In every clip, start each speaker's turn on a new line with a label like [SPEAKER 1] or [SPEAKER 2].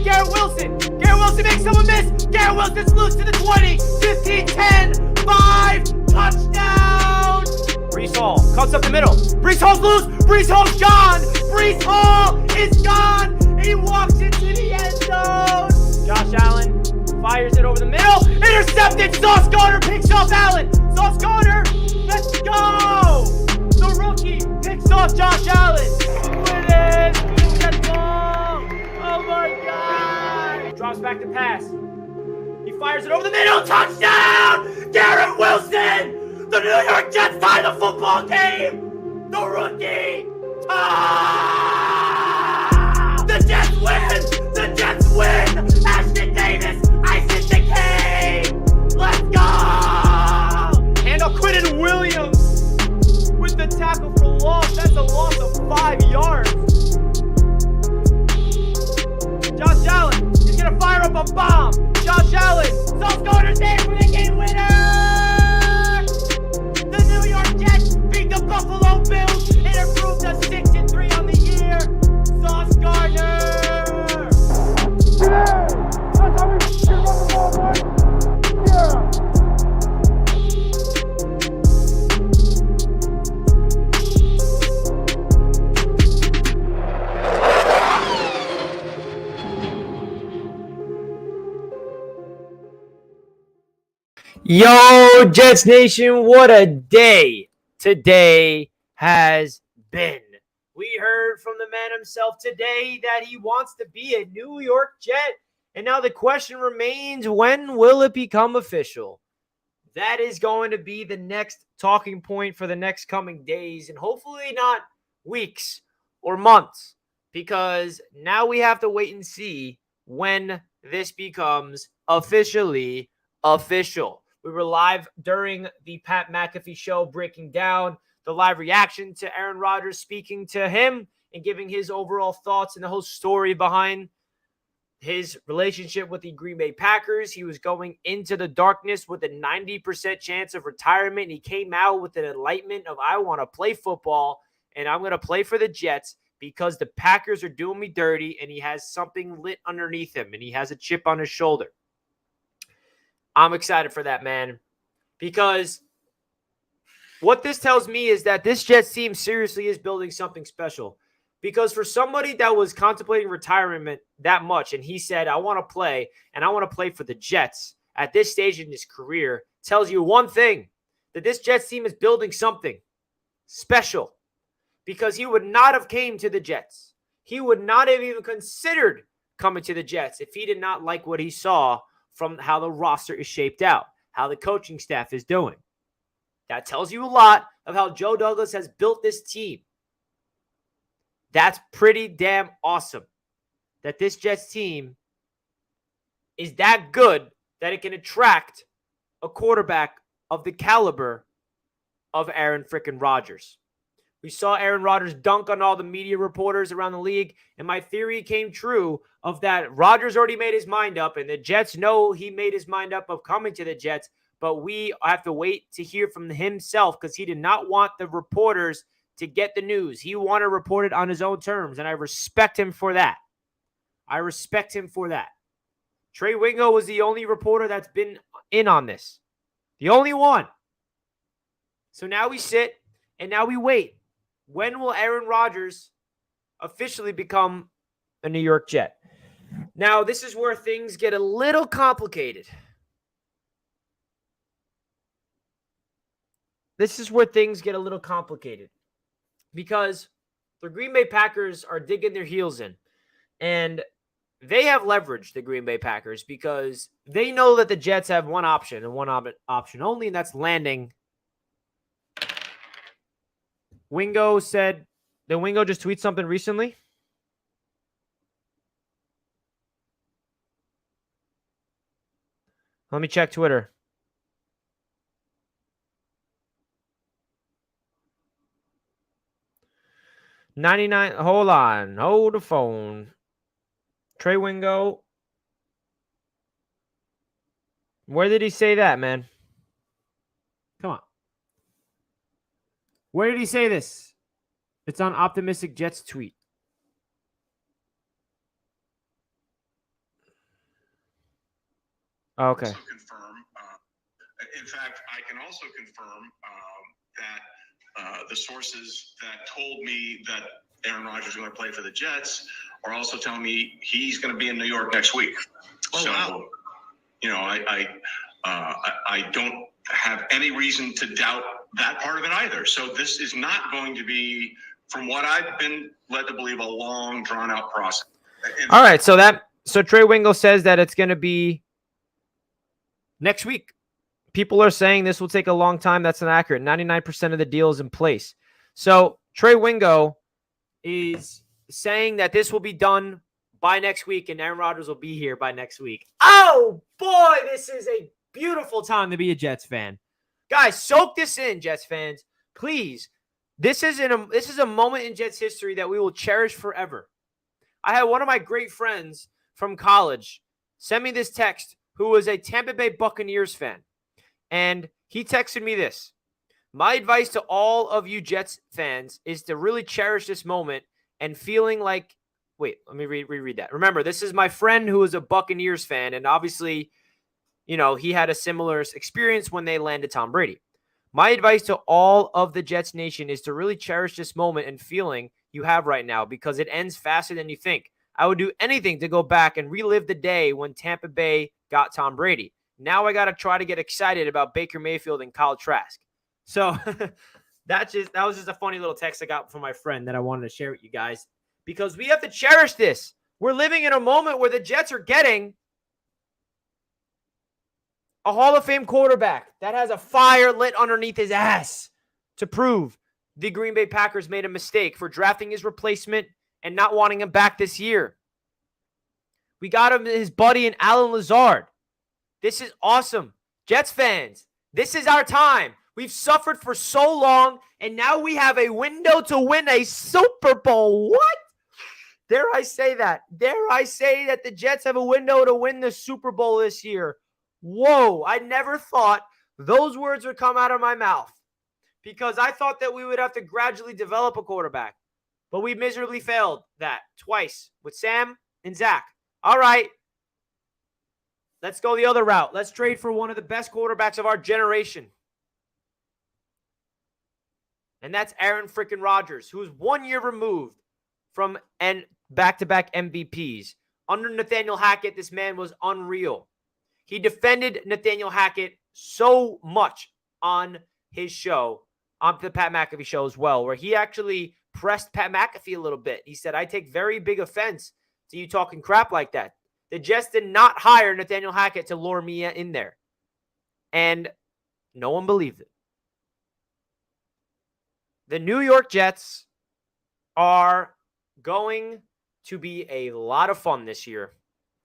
[SPEAKER 1] Garrett Wilson. Garrett Wilson makes someone miss. Garrett Wilson's loose to the 20, 15, 10, 5, touchdown. Breece Hall cuts up the middle. Breece Hall's loose. Breece Hall's gone. Breece Hall is gone. He walks into the end zone. Josh Allen fires it over the middle. Intercepted. Sauce Gardner picks off Allen. Sauce Gardner, let's go. The rookie picks off Josh Allen. Win it. Get ball. Oh my God. Drops back to pass. He fires it over the middle. Touchdown. Garrett Wilson. The New York Jets tie the football game. The rookie. The Jets win. The Jets win. Ashton Davis. Isis the King. Let's go. Handle Quinton Williams with the tackle for loss. That's a loss of 5 yards. Josh Allen is going to fire up a bomb. Josh Allen. Sauce Gardner's there for the game winner. The New York Jets beat the Buffalo Bills and improved to 6-3 on the year. Sauce Gardner. Yeah. That's how we get on the ball, boy. Yeah. Yo, Jets Nation, what a day today has been. We heard from the man himself today that he wants to be a New York Jet, and now the question remains, when will it become official? That is going to be the next talking point for the next coming days, and hopefully not weeks or months, because now we have to wait and see when this becomes officially official. We were live during the Pat McAfee show breaking down the live reaction to Aaron Rodgers speaking to him and giving his overall thoughts and the whole story behind his relationship with the Green Bay Packers. He was going into the darkness with a 90% chance of retirement. And he came out with an enlightenment of, I want to play football and I'm going to play for the Jets because the Packers are doing me dirty, and he has something lit underneath him and he has a chip on his shoulder. I'm excited for that, man, because what this tells me is that this Jets team seriously is building something special. Because for somebody that was contemplating retirement that much, and he said, I want to play, and I want to play for the Jets at this stage in his career, tells you one thing, that this Jets team is building something special. Because he would not have came to the Jets. He would not have even considered coming to the Jets if he did not like what he saw from how the roster is shaped out, how the coaching staff is doing. That tells you a lot of how Joe Douglas has built this team. That's pretty damn awesome that this Jets team is that good that it can attract a quarterback of the caliber of Aaron frickin' Rodgers. We saw Aaron Rodgers dunk on all the media reporters around the league, and my theory came true of that Rodgers already made his mind up, and the Jets know he made his mind up of coming to the Jets, but we have to wait to hear from himself because he did not want the reporters to get the news. He wanted to report it on his own terms, and I respect him for that. Trey Wingo was the only reporter that's been in on this. The only one. So now we sit, and now we wait. When will Aaron Rodgers officially become a New York Jet? Now, this is where things get a little complicated. Because the Green Bay Packers are digging their heels in. And they have leveraged the Green Bay Packers because they know that the Jets have one option and one option only, and that's landing. Wingo said, did Wingo just tweet something recently? Let me check Twitter. Hold the phone. Trey Wingo. Where did he say that, man? Come on. Where did he say this? It's on Optimistic Jets tweet. Okay.
[SPEAKER 2] Also confirm. In fact, I can also confirm that the sources that told me that Aaron Rodgers is going to play for the Jets are also telling me he's going to be in New York next week.
[SPEAKER 3] Oh,
[SPEAKER 2] so,
[SPEAKER 3] wow.
[SPEAKER 2] I don't have any reason to doubt that part of it either. So this is not going to be, from what I've been led to believe, a long, drawn-out process.
[SPEAKER 1] All right, so Trey Wingo says that it's going to be next week. People are saying this will take a long time. That's inaccurate. 99% of the deal is in place. So Trey Wingo is saying that this will be done by next week, and Aaron Rodgers will be here by next week. Oh, boy, this is a beautiful time to be a Jets fan. Guys, soak this in, Jets fans. Please. This is a moment in Jets history that we will cherish forever. I had one of my great friends from college send me this text who was a Tampa Bay Buccaneers fan. And he texted me this. My advice to all of you Jets fans is to really cherish this moment and feeling like, wait, let me reread that. Remember, this is my friend who is a Buccaneers fan, and obviously, he had a similar experience when they landed Tom Brady. My advice to all of the Jets nation is to really cherish this moment and feeling you have right now because it ends faster than you think. I would do anything to go back and relive the day when Tampa Bay got Tom Brady. Now I got to try to get excited about Baker Mayfield and Kyle Trask. So that was just a funny little text I got from my friend that I wanted to share with you guys because we have to cherish this. We're living in a moment where the Jets are getting a Hall of Fame quarterback that has a fire lit underneath his ass to prove the Green Bay Packers made a mistake for drafting his replacement and not wanting him back this year. We got him his buddy in Alan Lazard. This is awesome. Jets fans, this is our time. We've suffered for so long, and now we have a window to win a Super Bowl. What? Dare I say that? Dare I say that the Jets have a window to win the Super Bowl this year? Whoa, I never thought those words would come out of my mouth because I thought that we would have to gradually develop a quarterback, but we miserably failed that twice with Sam and Zach. All right. Let's go the other route. Let's trade for one of the best quarterbacks of our generation. And that's Aaron freaking Rodgers, who's 1 year removed from back-to-back MVPs. Under Nathaniel Hackett, this man was unreal. He defended Nathaniel Hackett so much on his show, on the Pat McAfee show as well, where he actually pressed Pat McAfee a little bit. He said, I take very big offense to you talking crap like that. The Jets did not hire Nathaniel Hackett to lure me in there. And no one believed it. The New York Jets are going to be a lot of fun this year.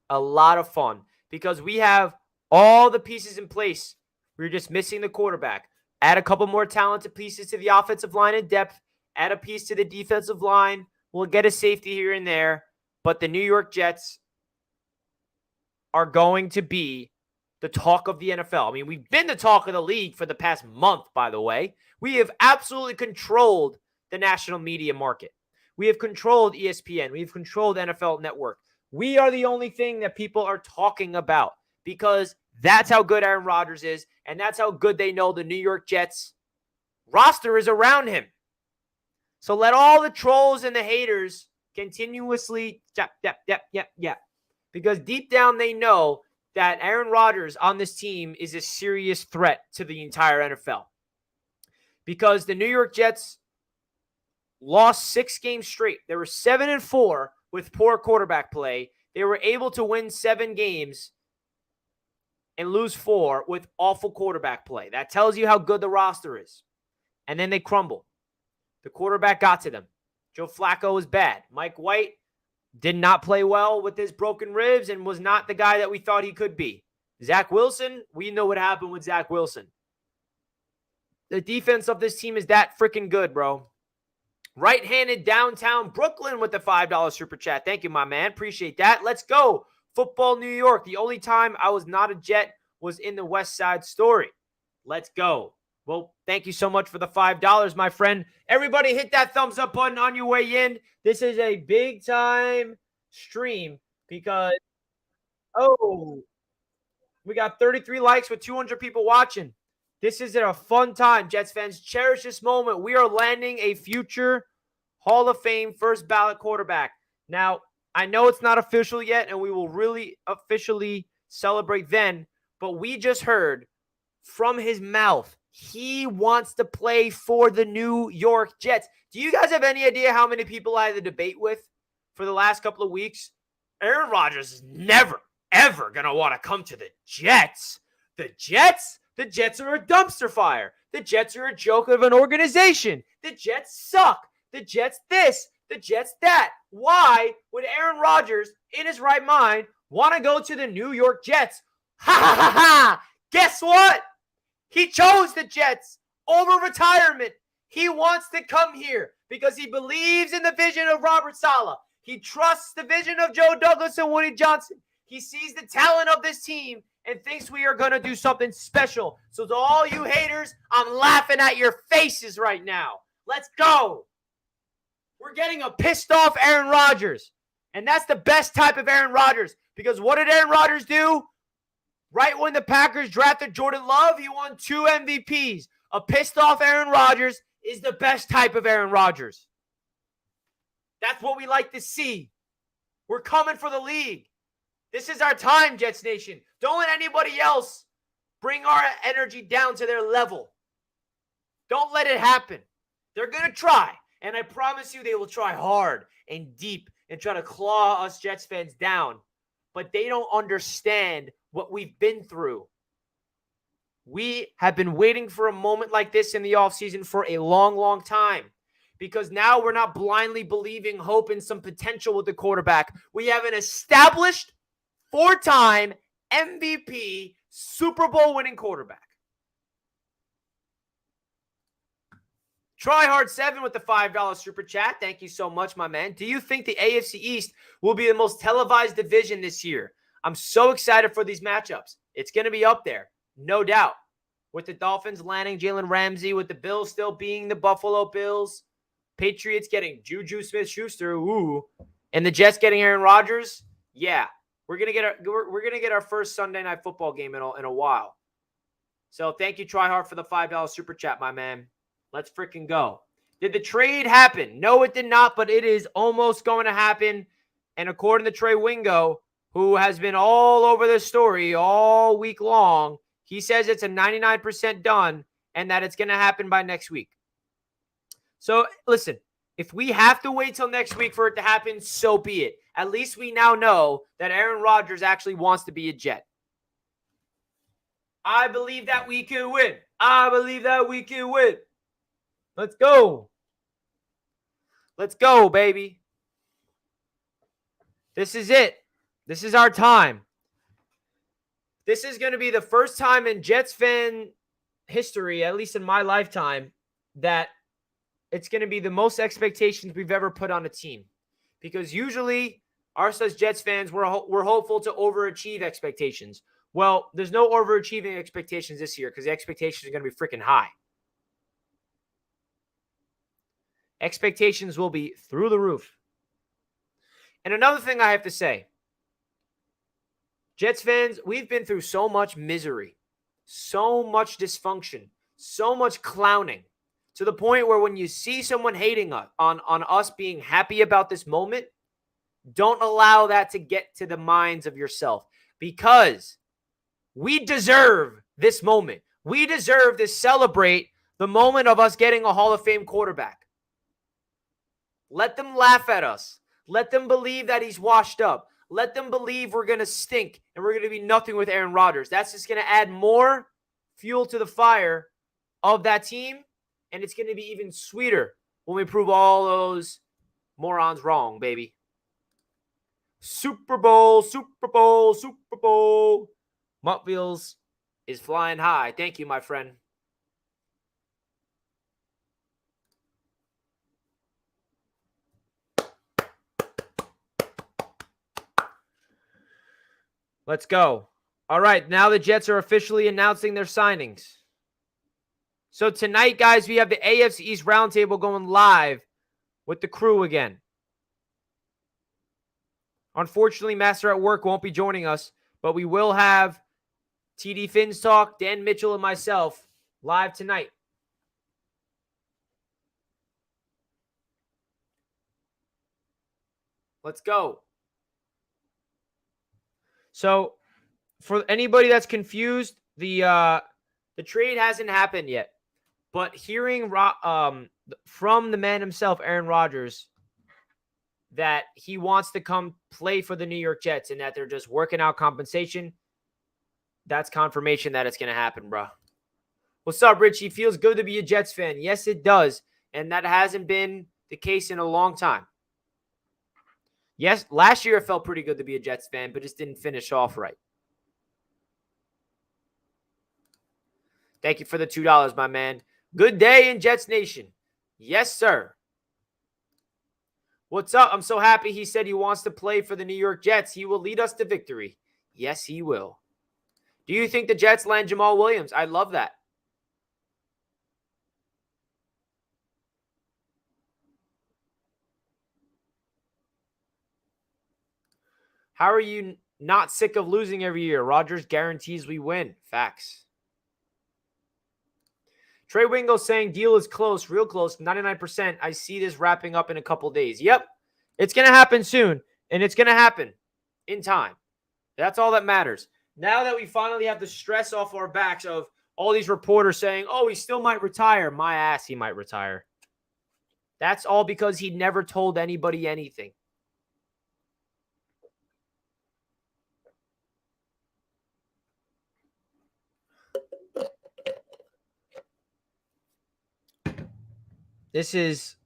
[SPEAKER 1] A lot of fun. Because we have all the pieces in place. We're just missing the quarterback. Add a couple more talented pieces to the offensive line in depth. Add a piece to the defensive line. We'll get a safety here and there. But the New York Jets are going to be the talk of the NFL. I mean, we've been the talk of the league for the past month, by the way. We have absolutely controlled the national media market. We have controlled ESPN. We've controlled NFL Network. We are the only thing that people are talking about because that's how good Aaron Rodgers is, and that's how good they know the New York Jets roster is around him. So let all the trolls and the haters continuously because deep down they know that Aaron Rodgers on this team is a serious threat to the entire NFL. Because the New York Jets lost 6 games straight. They were 7-4 with poor quarterback play. They were able to win 7 games and lose 4 with awful quarterback play. That tells you how good the roster is. And then they crumble. The quarterback got to them. Joe Flacco was bad. Mike White did not play well with his broken ribs and was not the guy that we thought he could be. Zach Wilson, we know what happened with Zach Wilson. The defense of this team is that freaking good, bro. Right-handed downtown Brooklyn with the $5 super chat. Thank you, my man. Appreciate that. Let's go. Football New York. The only time I was not a Jet was in the West Side Story. Let's go. Well, thank you so much for the $5, my friend. Everybody hit that thumbs up button on your way in. This is a big-time stream because, We got 33 likes with 200 people watching. This is a fun time, Jets fans. Cherish this moment. We are landing a future Hall of Fame first ballot quarterback. Now, I know it's not official yet, and we will really officially celebrate then, but we just heard from his mouth he wants to play for the New York Jets. Do you guys have any idea how many people I had to debate with for the last couple of weeks? Aaron Rodgers is never, ever going to want to come to the Jets. The Jets? The Jets are a dumpster fire. The Jets are a joke of an organization. The Jets suck. The Jets this. The Jets that. Why would Aaron Rodgers, in his right mind, want to go to the New York Jets? Ha ha ha ha! Guess what? He chose the Jets over retirement. He wants to come here because he believes in the vision of Robert Saleh. He trusts the vision of Joe Douglas and Woody Johnson. He sees the talent of this team and thinks we are going to do something special. So to all you haters, I'm laughing at your faces right now. Let's go. We're getting a pissed off Aaron Rodgers. And that's the best type of Aaron Rodgers. Because what did Aaron Rodgers do? Right when the Packers drafted Jordan Love, he won 2 MVPs. A pissed off Aaron Rodgers is the best type of Aaron Rodgers. That's what we like to see. We're coming for the league. This is our time, Jets Nation. Don't let anybody else bring our energy down to their level. Don't let it happen. They're going to try. And I promise you they will try hard and deep and try to claw us Jets fans down. But they don't understand what we've been through. We have been waiting for a moment like this in the offseason for a long, long time. Because now we're not blindly believing hope in some potential with the quarterback. We have an established 4-time MVP Super Bowl winning quarterback. Tryhard7 with the $5 super chat. Thank you so much, my man. Do you think the AFC East will be the most televised division this year? I'm so excited for these matchups. It's going to be up there, no doubt. With the Dolphins landing Jalen Ramsey, with the Bills still being the Buffalo Bills, Patriots getting Juju Smith-Schuster, ooh, and the Jets getting Aaron Rodgers. Yeah, we're gonna get our first Sunday Night Football game in a while. So thank you, Tryhard, for the $5 super chat, my man. Let's freaking go. Did the trade happen? No, it did not, but it is almost going to happen. And according to Trey Wingo, who has been all over this story all week long, he says it's a 99% done and that it's going to happen by next week. So, listen, if we have to wait till next week for it to happen, so be it. At least we now know that Aaron Rodgers actually wants to be a Jet. I believe that we can win. I believe that we can win. Let's go. Let's go, baby. This is it. This is our time. This is going to be the first time in Jets fan history, at least in my lifetime, that it's going to be the most expectations we've ever put on a team. Because usually, us as Jets fans, we're hopeful to overachieve expectations. Well, there's no overachieving expectations this year because the expectations are going to be freaking high. Expectations will be through the roof. And another thing I have to say, Jets fans, we've been through so much misery, so much dysfunction, so much clowning, to the point where when you see someone hating on us being happy about this moment, don't allow that to get to the minds of yourself, because we deserve this moment. We deserve to celebrate the moment of us getting a Hall of Fame quarterback. Let them laugh at us. Let them believe that he's washed up. Let them believe we're going to stink and we're going to be nothing with Aaron Rodgers. That's just going to add more fuel to the fire of that team, and it's going to be even sweeter when we prove all those morons wrong, baby. Super Bowl, Super Bowl, Super Bowl. Muttville's is flying high. Thank you, my friend. Let's go. All right, now the Jets are officially announcing their signings. So tonight, guys, we have the AFC East Roundtable going live with the crew again. Unfortunately, Master at Work won't be joining us, but we will have TD Finns Talk, Dan Mitchell, and myself live tonight. Let's go. So, for anybody that's confused, the trade hasn't happened yet. But hearing from the man himself, Aaron Rodgers, that he wants to come play for the New York Jets and that they're just working out compensation, that's confirmation that it's going to happen, bro. What's up, Richie? Feels good to be a Jets fan. Yes, it does. And that hasn't been the case in a long time. Yes, last year it felt pretty good to be a Jets fan, but just didn't finish off right. Thank you for the $2, my man. Good day in Jets Nation. Yes, sir. What's up? I'm so happy he said he wants to play for the New York Jets. He will lead us to victory. Yes, he will. Do you think the Jets land Jamal Williams? I love that. How are you not sick of losing every year? Rodgers guarantees we win. Facts. Trey Wingo saying deal is close, real close, 99%. I see this wrapping up in a couple days. Yep. It's going to happen soon, and it's going to happen in time. That's all that matters. Now that we finally have the stress off our backs of all these reporters saying, oh, he still might retire. My ass, he might retire. That's all because he never told anybody anything. This is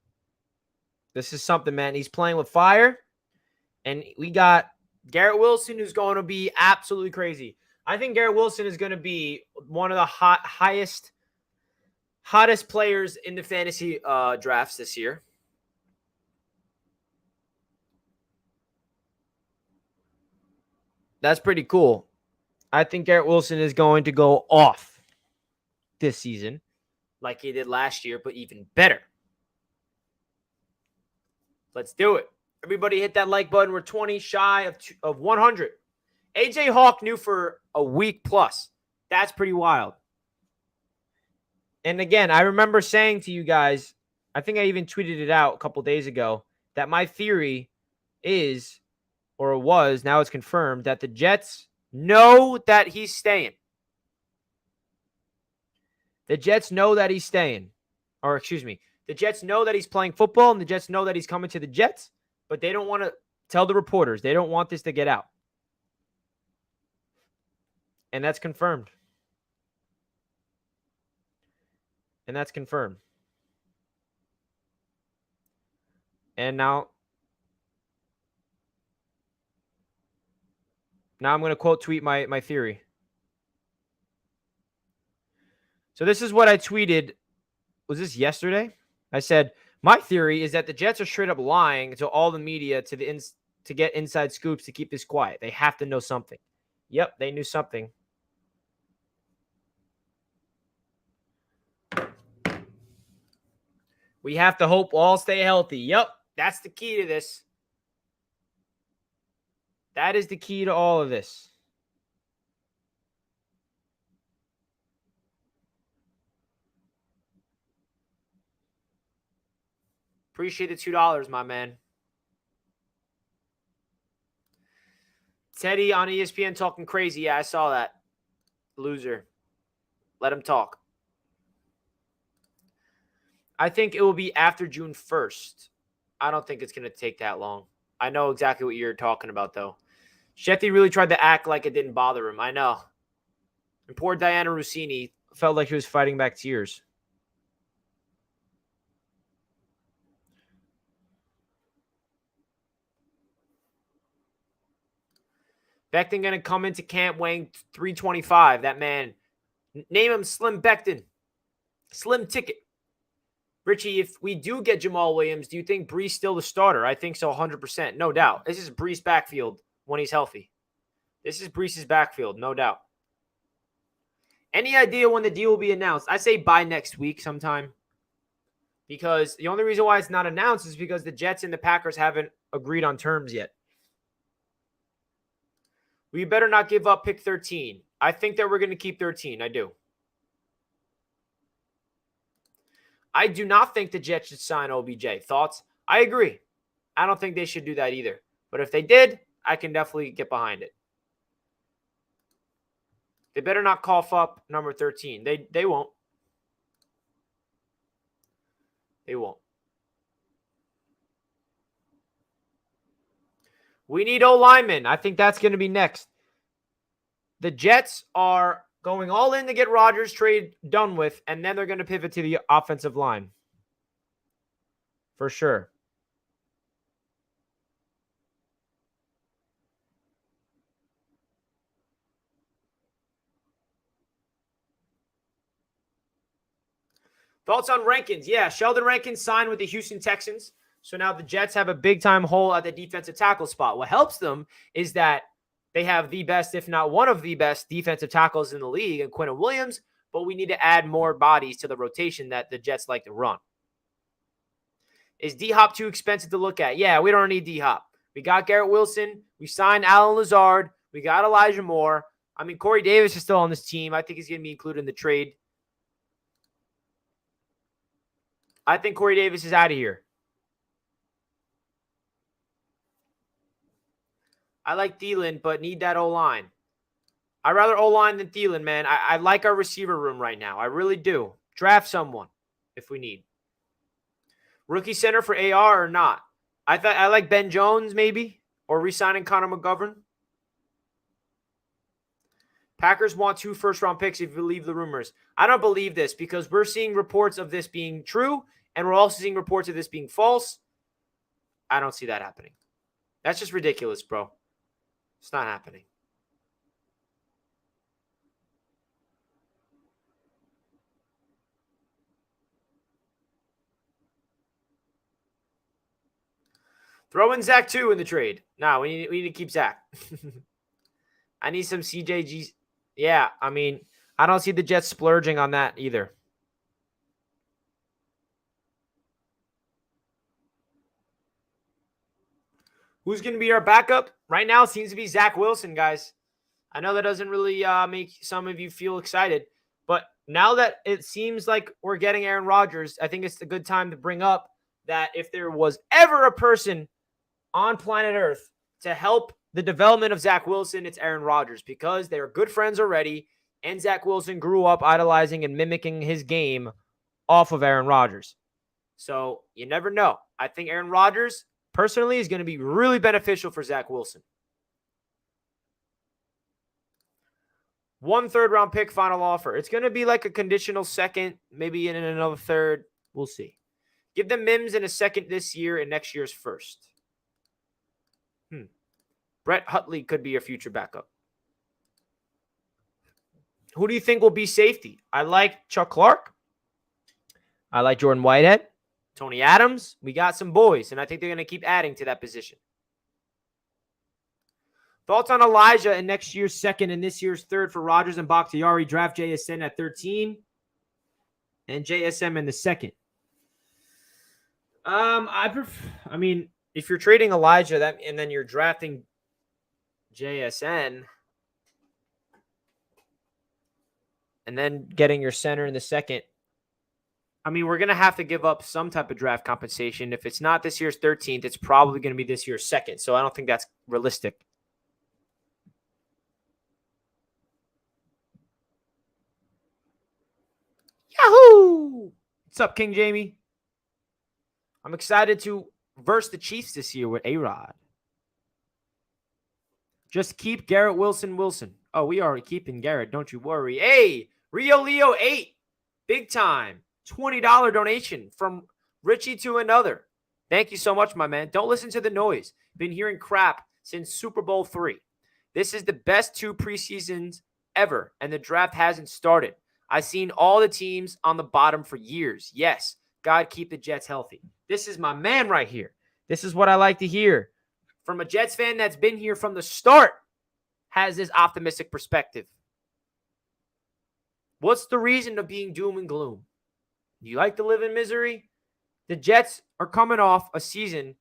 [SPEAKER 1] something, man. He's playing with fire, and we got Garrett Wilson, who's going to be absolutely crazy. I think Garrett Wilson is going to be one of the hottest players in the fantasy drafts this year. That's pretty cool. I think Garrett Wilson is going to go off this season like he did last year, but even better. Let's do it. Everybody hit that like button. We're 20 shy of 100. AJ Hawk knew for a week plus. That's pretty wild. And again, I remember saying to you guys, I think I even tweeted it out a couple days ago, that my theory is, or was, now it's confirmed, that the Jets know that he's staying. The Jets know that he's staying. Or excuse me, the Jets know that he's playing football, and the Jets know that he's coming to the Jets, but they don't want to tell the reporters. They don't want this to get out. And that's confirmed. And that's confirmed. And now I'm going to quote tweet my theory. So this is what I tweeted. Was this yesterday? I said, my theory is that the Jets are straight up lying to all the media to get inside scoops to keep this quiet. They have to know something. Yep, they knew something. We have to hope all stay healthy. Yep, that's the key to this. That is the key to all of this. Appreciate the $2, my man. Teddy on ESPN talking crazy. Yeah, I saw that. Loser. Let him talk. I think it will be after June 1st. I don't think it's going to take that long. I know exactly what you're talking about, though. Shetty really tried to act like it didn't bother him. I know. And poor Diana Rossini felt like she was fighting back tears. Becton going to come into camp weighing 325. That man, name him Slim Becton. Slim ticket. Richie, if we do get Jamal Williams, do you think Brees still the starter? I think so, 100%. No doubt. This is Brees' backfield when he's healthy. This is Brees' backfield, no doubt. Any idea when the deal will be announced? I say by next week sometime. Because the only reason why it's not announced is because the Jets and the Packers haven't agreed on terms yet. We better not give up pick 13. I think that we're going to keep 13. I do. I do not think the Jets should sign OBJ. Thoughts? I agree. I don't think they should do that either. But if they did, I can definitely get behind it. They better not cough up number 13. They won't. They won't. We need O-linemen. I think that's going to be next. The Jets are going all in to get Rodgers trade done with, and then they're going to pivot to the offensive line. For sure. Thoughts on Rankins? Yeah, Sheldon Rankins signed with the Houston Texans. So now the Jets have a big-time hole at the defensive tackle spot. What helps them is that they have the best, if not one of the best, defensive tackles in the league in Quentin Williams, but we need to add more bodies to the rotation that the Jets like to run. Is D-Hop too expensive to look at? Yeah, we don't need D-Hop. We got Garrett Wilson. We signed Alan Lazard. We got Elijah Moore. I mean, Corey Davis is still on this team. I think he's going to be included in the trade. I think Corey Davis is out of here. I like Thielen, but need that O-line. I'd rather O-line than Thielen, man. I like our receiver room right now. I really do. Draft someone if we need. Rookie center for AR or not? I like Ben Jones maybe, or re-signing Connor McGovern. Packers want 2 first-round picks if you believe the rumors. I don't believe this because we're seeing reports of this being true, and we're also seeing reports of this being false. I don't see that happening. That's just ridiculous, bro. It's not happening. Throw in Zach too in the trade. No, we need to keep Zach. I need some CJGs. Yeah, I mean, I don't see the Jets splurging on that either. Who's going to be our backup? Right now it seems to be Zach Wilson, guys. I know that doesn't really make some of you feel excited, but now that it seems like we're getting Aaron Rodgers, I think it's a good time to bring up that if there was ever a person on planet Earth to help the development of Zach Wilson, it's Aaron Rodgers because they are good friends already, and Zach Wilson grew up idolizing and mimicking his game off of Aaron Rodgers. So you never know. I think Aaron Rodgers personally is going to be really beneficial for Zach Wilson. 1 third-round pick final offer. It's going to be like a conditional second, maybe in another third. We'll see. Give them Mims in a second this year and next year's first. Brett Hundley could be your future backup. Who do you think will be safety? I like Chuck Clark. I like Jordan Whitehead. Tony Adams. We got some boys, and I think they're going to keep adding to that position. Thoughts on Elijah in next year's second and this year's third for Rodgers and Bakhtiari? Draft JSN at 13 and JSM in the second. I mean, if you're trading Elijah and then you're drafting JSN and then getting your center in the second, I mean, we're going to have to give up some type of draft compensation. If it's not this year's 13th, it's probably going to be this year's second. So I don't think that's realistic. Yahoo! What's up, King Jamie? I'm excited to verse the Chiefs this year with A-Rod. Just keep Garrett Wilson. Oh, we are keeping Garrett. Don't you worry. Hey, Rio Leo 8. Big time. $20 donation from Richie to another. Thank you so much, my man. Don't listen to the noise. Been hearing crap since Super Bowl III. This is the best 2 preseasons ever, and the draft hasn't started. I've seen all the teams on the bottom for years. Yes, God keep the Jets healthy. This is my man right here. This is what I like to hear. From a Jets fan that's been here from the start, has this optimistic perspective. What's the reason of being doom and gloom? Do you like to live in misery? The Jets are coming off a season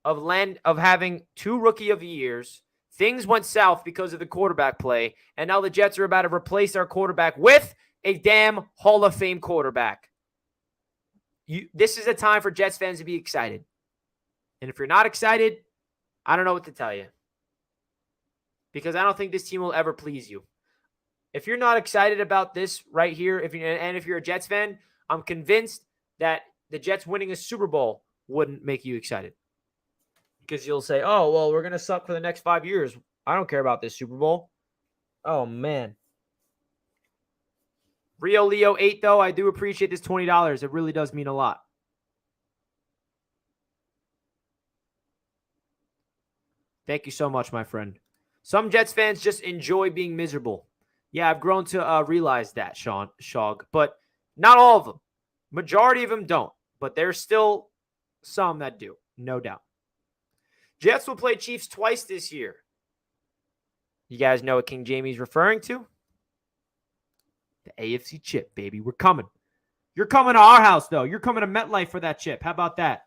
[SPEAKER 1] of having 2 rookie of the years, Things went south because of the quarterback play, and now the Jets are about to replace our quarterback with a damn Hall of Fame quarterback. This is a time for Jets fans to be excited. And if you're not excited, I don't know what to tell you. Because I don't think this team will ever please you. If you're not excited about this right here, if you're a Jets fan, I'm convinced that the Jets winning a Super Bowl wouldn't make you excited. Because you'll say, oh, well, we're going to suck for the next 5 years. I don't care about this Super Bowl. Oh, man. Rio Leo 8, though, I do appreciate this $20. It really does mean a lot. Thank you so much, my friend. Some Jets fans just enjoy being miserable. Yeah, I've grown to realize that, Shog. But not all of them. Majority of them don't. But there's still some that do, no doubt. Jets will play Chiefs twice this year. You guys know what King Jamie's referring to? The AFC chip, baby. We're coming. You're coming to our house, though. You're coming to MetLife for that chip. How about that?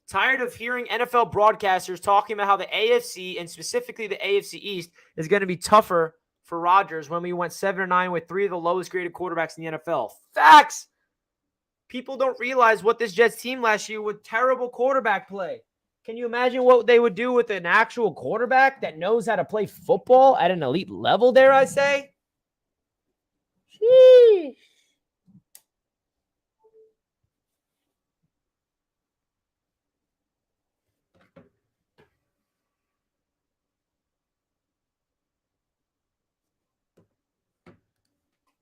[SPEAKER 1] Tired of hearing NFL broadcasters talking about how the AFC, and specifically the AFC East, is going to be tougher for Rodgers when we went 7-9 with 3 of the lowest graded quarterbacks in the NFL. Facts! People don't realize what this Jets team last year with terrible quarterback play. Can you imagine what they would do with an actual quarterback that knows how to play football at an elite level, dare I say? Sheesh.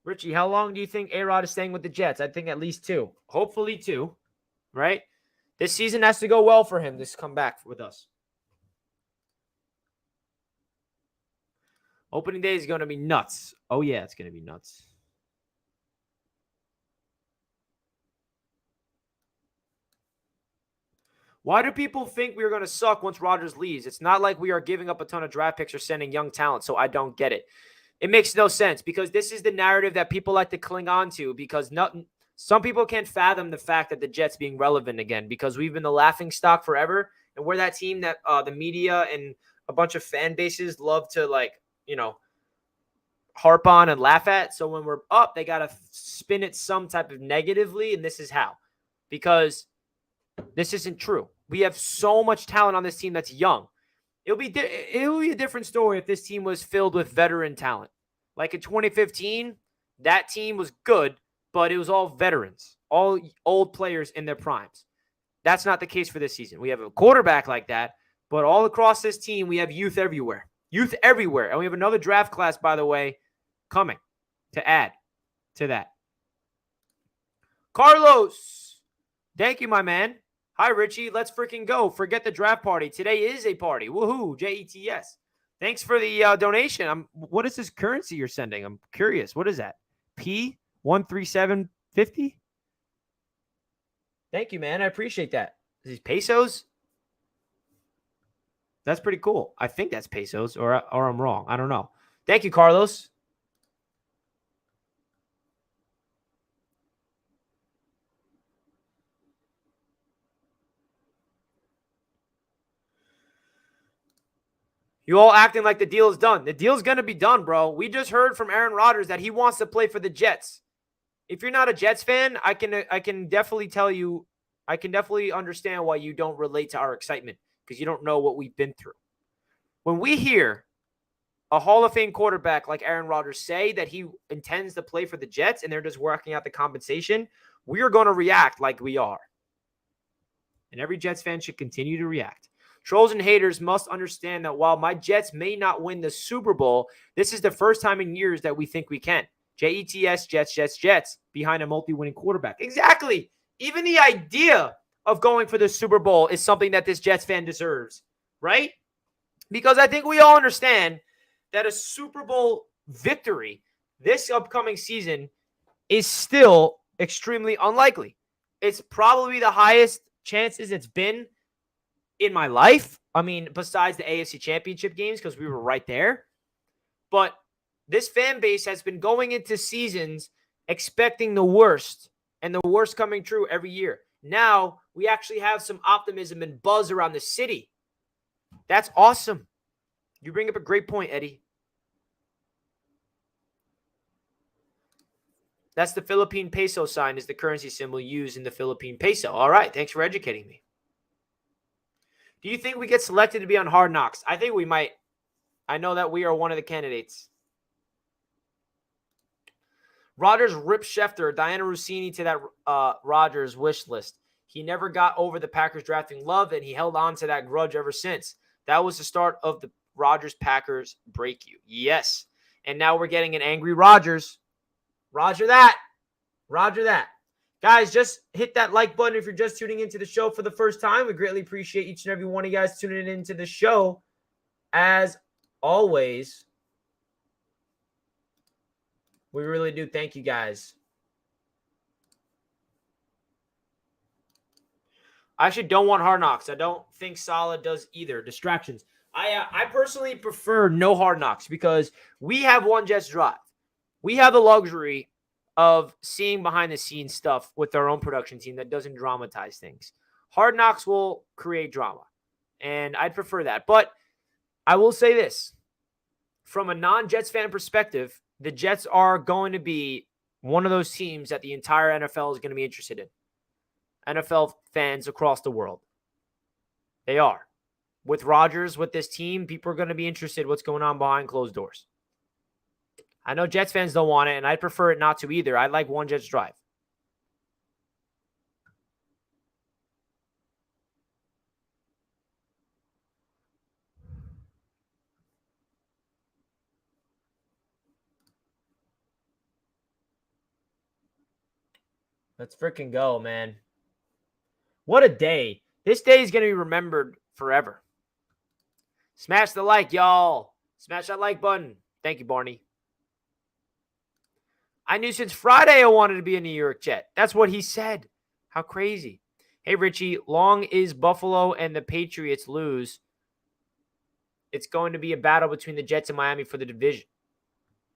[SPEAKER 1] Richie, how long do you think A-Rod is staying with the Jets? I think at least 2. Hopefully 2, right? This season has to go well for him to come back with us. Opening day is going to be nuts. Oh, yeah, it's going to be nuts. Why do people think we are going to suck once Rodgers leaves? It's not like we are giving up a ton of draft picks or sending young talent, so I don't get it. It makes no sense because this is the narrative that people like to cling on to because some people can't fathom the fact that the Jets being relevant again because we've been the laughing stock forever, and we're that team that the media and a bunch of fan bases love to, harp on and laugh at. So when we're up, they got to spin it some type of negatively, and this is how. Because this isn't true. We have so much talent on this team that's young. It'll be a different story if this team was filled with veteran talent. Like in 2015, that team was good, but it was all veterans, all old players in their primes. That's not the case for this season. We have a quarterback like that, but all across this team, we have youth everywhere. Youth everywhere. And we have another draft class, by the way, coming to add to that. Carlos, thank you, my man. Hi, Richie. Let's freaking go. Forget the draft party. Today is a party. Woohoo. JETS. Thanks for the donation. What is this currency you're sending? I'm curious. What is that? P13750? Thank you, man. I appreciate that. These pesos? That's pretty cool. I think that's pesos, or I'm wrong. I don't know. Thank you, Carlos. You all acting like the deal is done. The deal's going to be done, bro. We just heard from Aaron Rodgers that he wants to play for the Jets. If you're not a Jets fan, I can definitely tell you, I can definitely understand why you don't relate to our excitement because you don't know what we've been through. When we hear a Hall of Fame quarterback like Aaron Rodgers say that he intends to play for the Jets and they're just working out the compensation, we are going to react like we are. And every Jets fan should continue to react. Trolls and haters must understand that while my Jets may not win the Super Bowl, this is the first time in years that we think we can. JETS, Jets, behind a multi-winning quarterback. Exactly. Even the idea of going for the Super Bowl is something that this Jets fan deserves, right? Because I think we all understand that a Super Bowl victory this upcoming season is still extremely unlikely. It's probably the highest chances it's been in my life. I mean, besides the AFC Championship games, because we were right there. But This fan base has been going into seasons expecting the worst, and the worst coming true every year. Now we actually have some optimism and buzz around the city. That's awesome. You bring up a great point, Eddie. That's the Philippine peso sign, is the currency symbol used in the Philippine peso. All right, thanks for educating me. Do you think we get selected to be on Hard Knocks? I think we might. I know that we are one of the candidates. Rodgers ripped Schefter, Diana Rossini to that Rodgers wish list. He never got over the Packers drafting Love, and he held on to that grudge ever since. That was the start of the Rodgers-Packers break you. Yes. And now we're getting an angry Rodgers. Roger that. Roger that. Guys, just hit that like button if you're just tuning into the show for the first time. We greatly appreciate each and every one of you guys tuning into the show. As always, we really do thank you guys. I actually don't want Hard Knocks. I don't think Saleh does either. Distractions. I personally prefer no Hard Knocks because we have one Jets drive. We have the luxury of seeing behind the scenes stuff with our own production team that doesn't dramatize things. Hard Knocks will create drama, and I'd prefer that. But I will say this. From a non-Jets fan perspective, the Jets are going to be one of those teams that the entire NFL is going to be interested in. NFL fans across the world. They are. With Rodgers, with this team, people are going to be interested in what's going on behind closed doors. I know Jets fans don't want it, and I'd prefer it not to either. I like one Jets drive. Let's freaking go, man. What a day. This day is going to be remembered forever. Smash the like, y'all. Smash that like button. Thank you, Barney. I knew since Friday I wanted to be a New York Jet. That's what he said. How crazy. Hey, Richie, long as Buffalo and the Patriots lose, it's going to be a battle between the Jets and Miami for the division.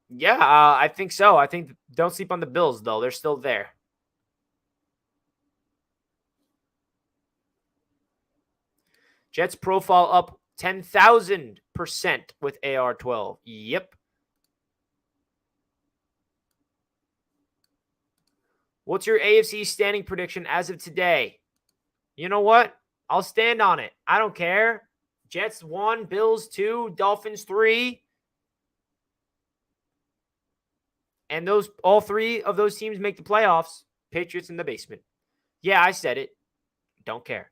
[SPEAKER 1] Yeah, I think so. I think don't sleep on the Bills, though. They're still there. Jets profile up 10,000% with AR-12. Yep. What's your AFC standing prediction as of today? You know what? I'll stand on it. I don't care. Jets 1, Bills 2, Dolphins 3. And all three of those teams make the playoffs. Patriots in the basement. Yeah, I said it. Don't care.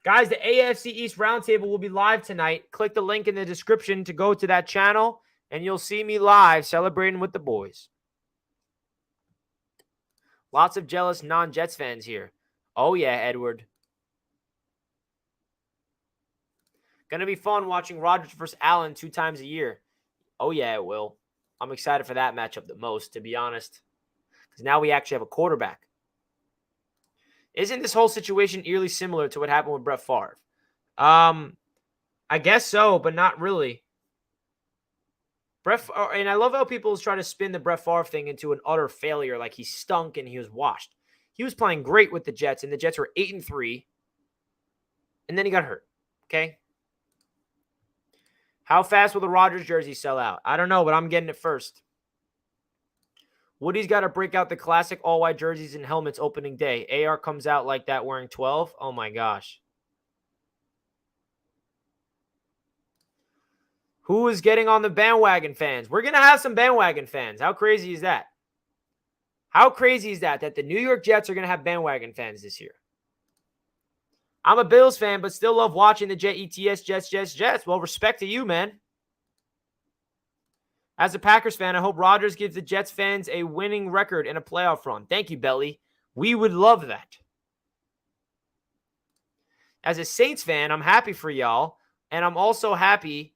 [SPEAKER 1] Guys, the AFC East Roundtable will be live tonight. Click the link in the description to go to that channel, and you'll see me live celebrating with the boys. Lots of jealous non-Jets fans here. Oh, yeah, Edward. Going to be fun watching Rodgers versus Allen 2 times a year. Oh, yeah, it will. I'm excited for that matchup the most, to be honest. Because now we actually have a quarterback. Isn't this whole situation eerily similar to what happened with Brett Favre? I guess so, but not really. And I love how people try to spin the Brett Favre thing into an utter failure, like he stunk and he was washed. He was playing great with the Jets, and the Jets were 8-3, and then he got hurt. Okay. How fast will the Rodgers jersey sell out? I don't know, but I'm getting it first. Woody's got to break out the classic all-white jerseys and helmets opening day. AR comes out like that wearing 12. Oh, my gosh. Who is getting on the bandwagon fans? We're going to have some bandwagon fans. How crazy is that? How crazy is that the New York Jets are going to have bandwagon fans this year? I'm a Bills fan, but still love watching the Jets. Well, respect to you, man. As a Packers fan, I hope Rodgers gives the Jets fans a winning record and a playoff run. Thank you, Belly. We would love that. As a Saints fan, I'm happy for y'all, and I'm also happy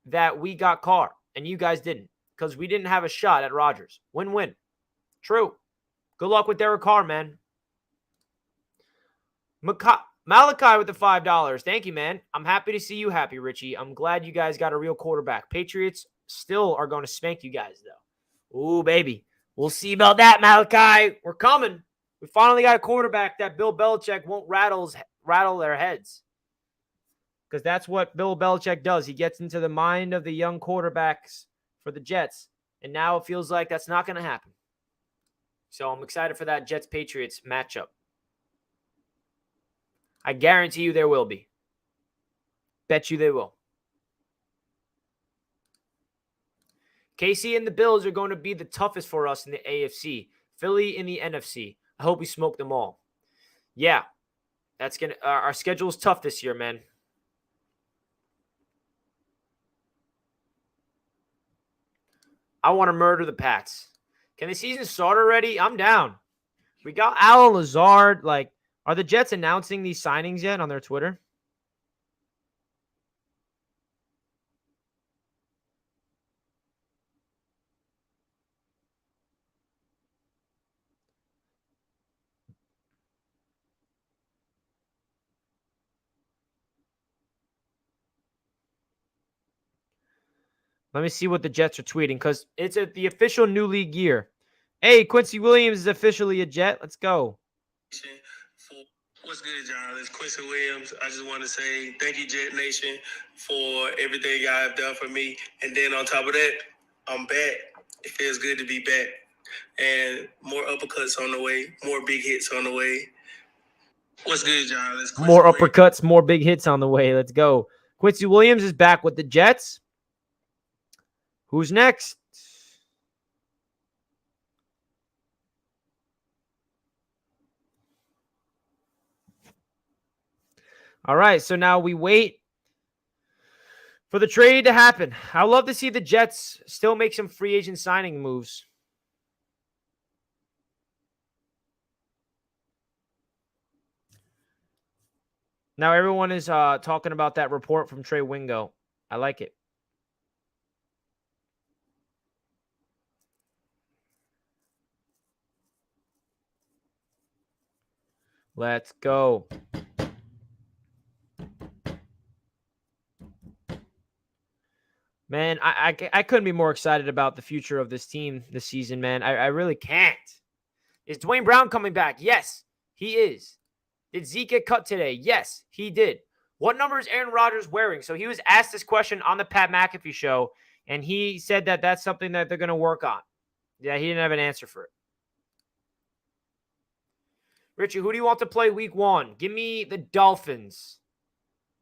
[SPEAKER 1] that we got Carr and you guys didn't, because we didn't have a shot at Rodgers. Win-win. True. Good luck with Derek Carr, man. Malachi with the $5. Thank you, man. I'm happy to see you happy, Richie. I'm glad you guys got a real quarterback. Patriots still are going to spank you guys, though. Ooh, baby. We'll see about that, Malachi. We're coming. We finally got a quarterback that Bill Belichick won't rattle their heads. Because that's what Bill Belichick does. He gets into the mind of the young quarterbacks for the Jets. And now it feels like that's not going to happen. So I'm excited for that Jets-Patriots matchup. I guarantee you there will be. Bet you they will. KC and the Bills are going to be the toughest for us in the AFC. Philly in the NFC. I hope we smoke them all. Yeah, that's gonna. Our schedule is tough this year, man. I want to murder the Pats. Can the season start already? I'm down. We got Alan Lazard. Like, are the Jets announcing these signings yet on their Twitter? Let me see what the Jets are tweeting because it's the official new league year. Hey, Quincy Williams is officially a Jet. Let's go.
[SPEAKER 3] What's good, y'all? It's Quincy Williams. I just want to say thank you, Jet Nation, for everything y'all have done for me. And then on top of that, I'm back. It feels good to be back. And more uppercuts on the way, more big hits on the way. What's good, y'all? It's Quincy
[SPEAKER 1] More
[SPEAKER 3] Williams.
[SPEAKER 1] uppercuts, more big hits on the way. Let's go. Quincy Williams is back with the Jets. Who's next? All right, so now we wait for the trade to happen. I love to see the Jets still make some free agent signing moves. Now everyone is talking about that report from Trey Wingo. I like it. Let's go. Man, I couldn't be more excited about the future of this team this season, man. I really can't. Is Dwayne Brown coming back? Yes, he is. Did Zeke get cut today? Yes, he did. What number is Aaron Rodgers wearing? So he was asked this question on the Pat McAfee show, and he said that that's something that they're going to work on. Yeah, he didn't have an answer for it. Richie, who do you want to play week 1? Give me the Dolphins.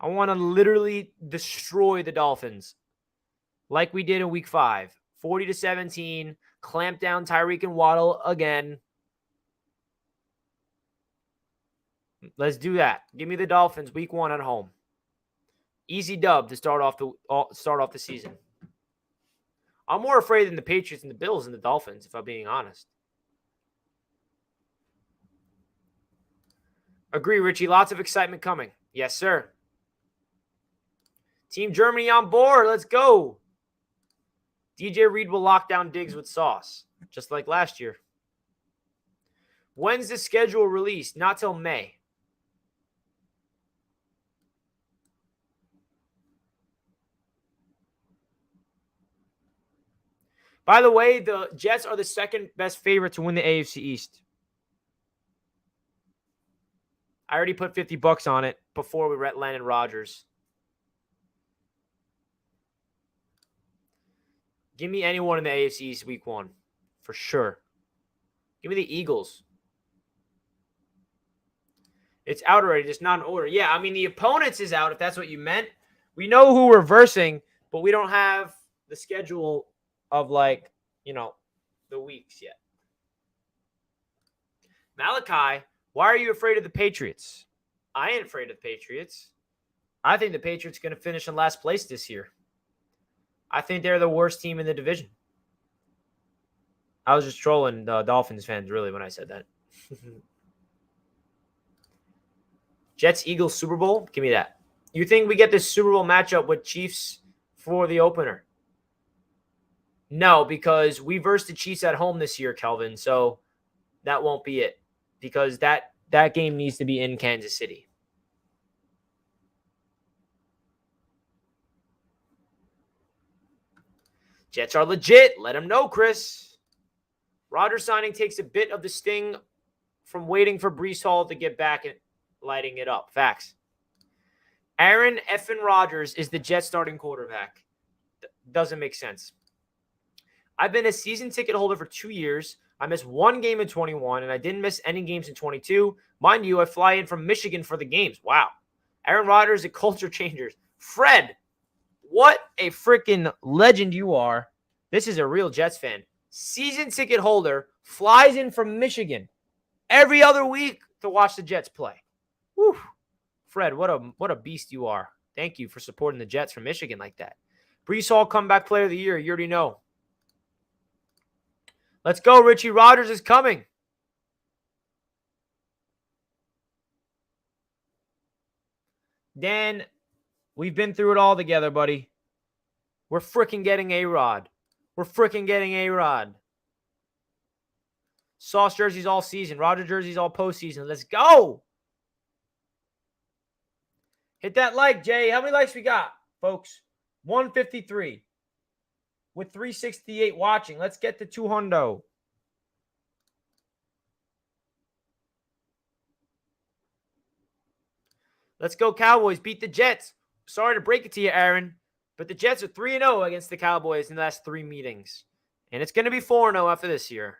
[SPEAKER 1] I want to literally destroy the Dolphins like we did in week 5. 40-17, clamp down Tyreek and Waddle again. Let's do that. Give me the Dolphins week 1 at home. Easy dub to start off the season. I'm more afraid than the Patriots and the Bills and the Dolphins, if I'm being honest. Agree, Richie. Lots of excitement coming. Yes, sir. Team Germany on board. Let's go. DJ Reed will lock down Diggs with sauce, just like last year. When's the schedule released? Not till May. By the way, the Jets are the second best favorite to win the AFC East. I already put $50 on it before we landed Rodgers. Give me anyone in the AFC East week 1, for sure. Give me the Eagles. It's out already, just not in order. Yeah, I mean, the opponents is out, if that's what you meant. We know who we're versing, but we don't have the schedule of, like, the weeks yet. Malachi, why are you afraid of the Patriots? I ain't afraid of the Patriots. I think the Patriots are going to finish in last place this year. I think they're the worst team in the division. I was just trolling the Dolphins fans, really, when I said that. Jets, Eagles, Super Bowl? Give me that. You think we get this Super Bowl matchup with Chiefs for the opener? No, because we versed the Chiefs at home this year, Kelvin, so that won't be it. Because that game needs to be in Kansas City. Jets are legit. Let him know, Chris. Rodgers signing takes a bit of the sting from waiting for Brees Hall to get back and lighting it up. Facts. Aaron effing Rodgers is the Jets starting quarterback. Doesn't make sense. I've been a season ticket holder for 2 years. I missed one game in 21, and I didn't miss any games in 22. Mind you, I fly in from Michigan for the games. Wow. Aaron Rodgers, a culture changer. Fred, what a freaking legend you are. This is a real Jets fan. Season ticket holder, flies in from Michigan every other week to watch the Jets play. Whew. Fred, what a beast you are. Thank you for supporting the Jets from Michigan like that. Brees Hall, comeback player of the year. You already know. Let's go, Richie. Rodgers is coming. Dan, we've been through it all together, buddy. We're freaking getting A-Rod. We're freaking getting A-Rod. Sauce jerseys all season. Rodgers jerseys all postseason. Let's go. Hit that like, Jay. How many likes we got, folks? 153 with 368 watching. Let's get to 200. Let's go, Cowboys. Beat the Jets. Sorry to break it to you, Aaron, but the Jets are 3-0 against the Cowboys in the last 3 meetings. And it's going to be 4-0 after this year.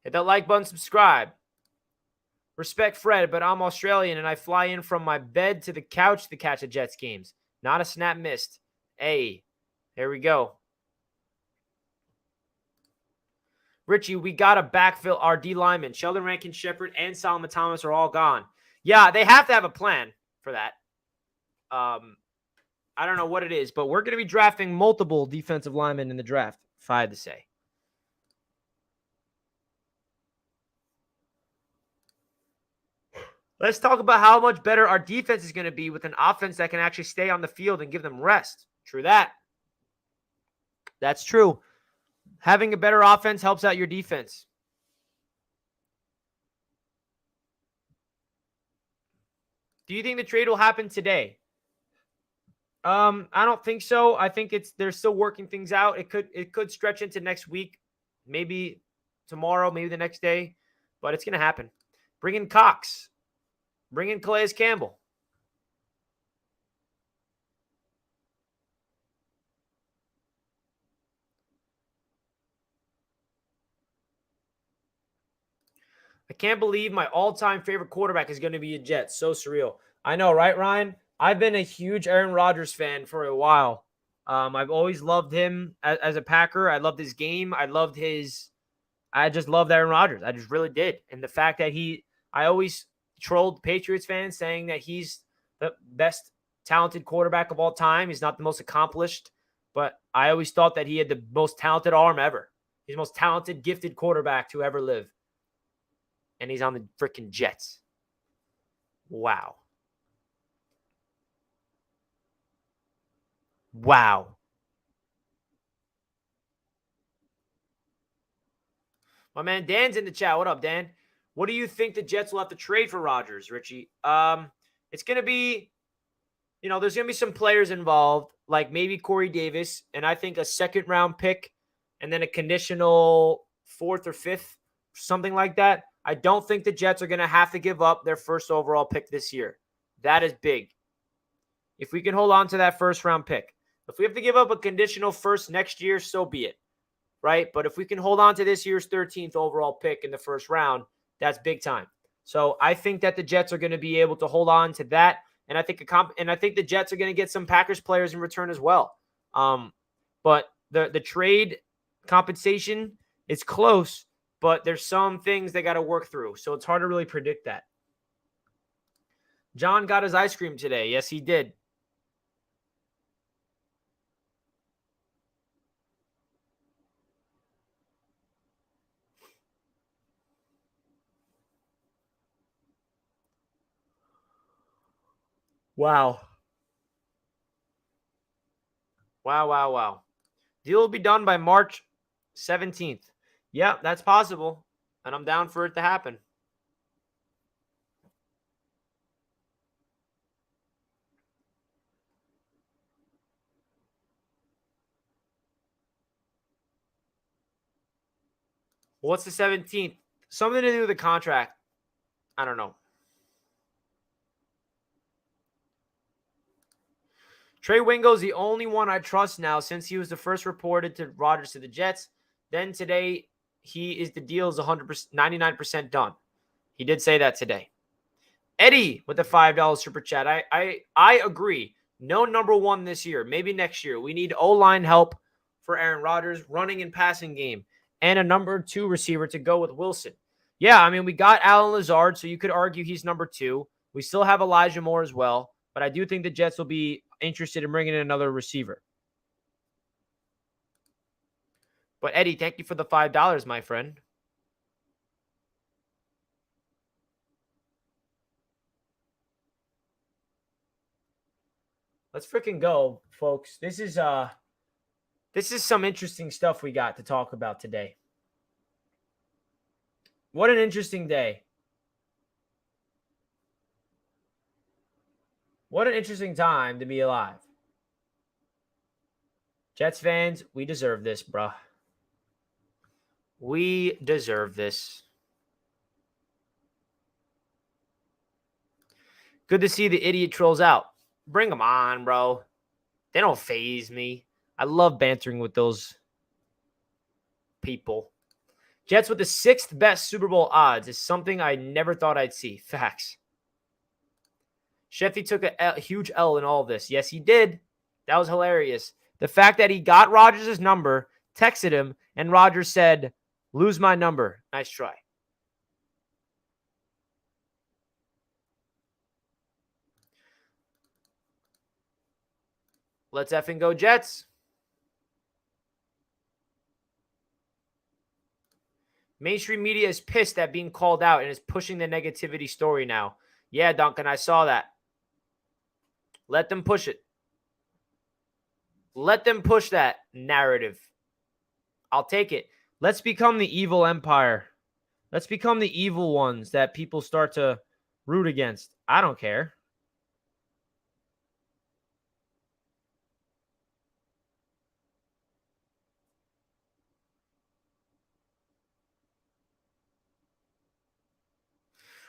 [SPEAKER 1] Hit that like button, subscribe. Respect Fred, but I'm Australian and I fly in from my bed to the couch to catch the Jets games. Not a snap missed. Hey, here we go. Richie, we got to backfill our D linemen. Sheldon Rankin, Shepard, and Solomon Thomas are all gone. Yeah, they have to have a plan for that. I don't know what it is, but we're going to be drafting multiple defensive linemen in the draft, if I had to say. Let's talk about how much better our defense is going to be with an offense that can actually stay on the field and give them rest. True that. That's true. Having a better offense helps out your defense. Do you think the trade will happen today? I don't think so. I think they're still working things out. It could stretch into next week, maybe tomorrow, maybe the next day, but it's going to happen. Bring in Cox. Bring in Calais Campbell. I can't believe my all-time favorite quarterback is going to be a Jet. So surreal. I know, right, Ryan? I've been a huge Aaron Rodgers fan for a while. I've always loved him as a Packer. I loved his game. I just loved Aaron Rodgers. I just really did. And the fact that I always trolled Patriots fans saying that he's the best talented quarterback of all time. He's not the most accomplished, but I always thought that he had the most talented arm ever. He's the most talented, gifted quarterback to ever live. And he's on the freaking Jets. Wow. Wow. My man Dan's in the chat. What up, Dan? What do you think the Jets will have to trade for Rodgers, Richie? It's going to be, there's going to be some players involved, like maybe Corey Davis, and I think a second-round pick and then a conditional 4th or 5th, something like that. I don't think the Jets are going to have to give up their first overall pick this year. That is big. If we can hold on to that first-round pick. If we have to give up a conditional first next year, so be it, right? But if we can hold on to this year's 13th overall pick in the first round, that's big time. So I think that the Jets are going to be able to hold on to that, and I think the Jets are going to get some Packers players in return as well. But the trade compensation is close, but there's some things they got to work through, so it's hard to really predict that. John got his ice cream today. Yes, he did. Wow. Wow. Deal will be done by March 17th. Yeah, that's possible, and I'm down for it to happen. What's the 17th? Something to do with the contract. I don't know. Trey Wingo's the only one I trust now since he was the first reported to Rodgers to the Jets. Then today, the deal is 100%, 99% done. He did say that today. Eddie with the $5 super chat. I agree. No number one this year. Maybe next year. We need O-line help for Aaron Rodgers, running and passing game, and a number 2 receiver to go with Wilson. Yeah, I mean, we got Alan Lazard, so you could argue he's number 2. We still have Elijah Moore as well, but I do think the Jets will be interested in bringing in another receiver. But Eddie, thank you for the $5, my friend. Let's freaking go, folks. This is some interesting stuff we got to talk about today. What an interesting day. What an interesting time to be alive. Jets fans, we deserve this, bruh. We deserve this. Good to see the idiot trolls out. Bring them on, bro. They don't faze me. I love bantering with those people. Jets with the 6th best Super Bowl odds is something I never thought I'd see. Facts. Sheffy took a huge L in all of this. Yes, he did. That was hilarious. The fact that he got Rodgers' number, texted him, and Rodgers said, "Lose my number." Nice try. Let's effing go Jets. Mainstream media is pissed at being called out and is pushing the negativity story now. Yeah, Duncan, I saw that. Let them push it. Let them push that narrative. I'll take it. Let's become the evil empire. Let's become the evil ones that people start to root against. I don't care.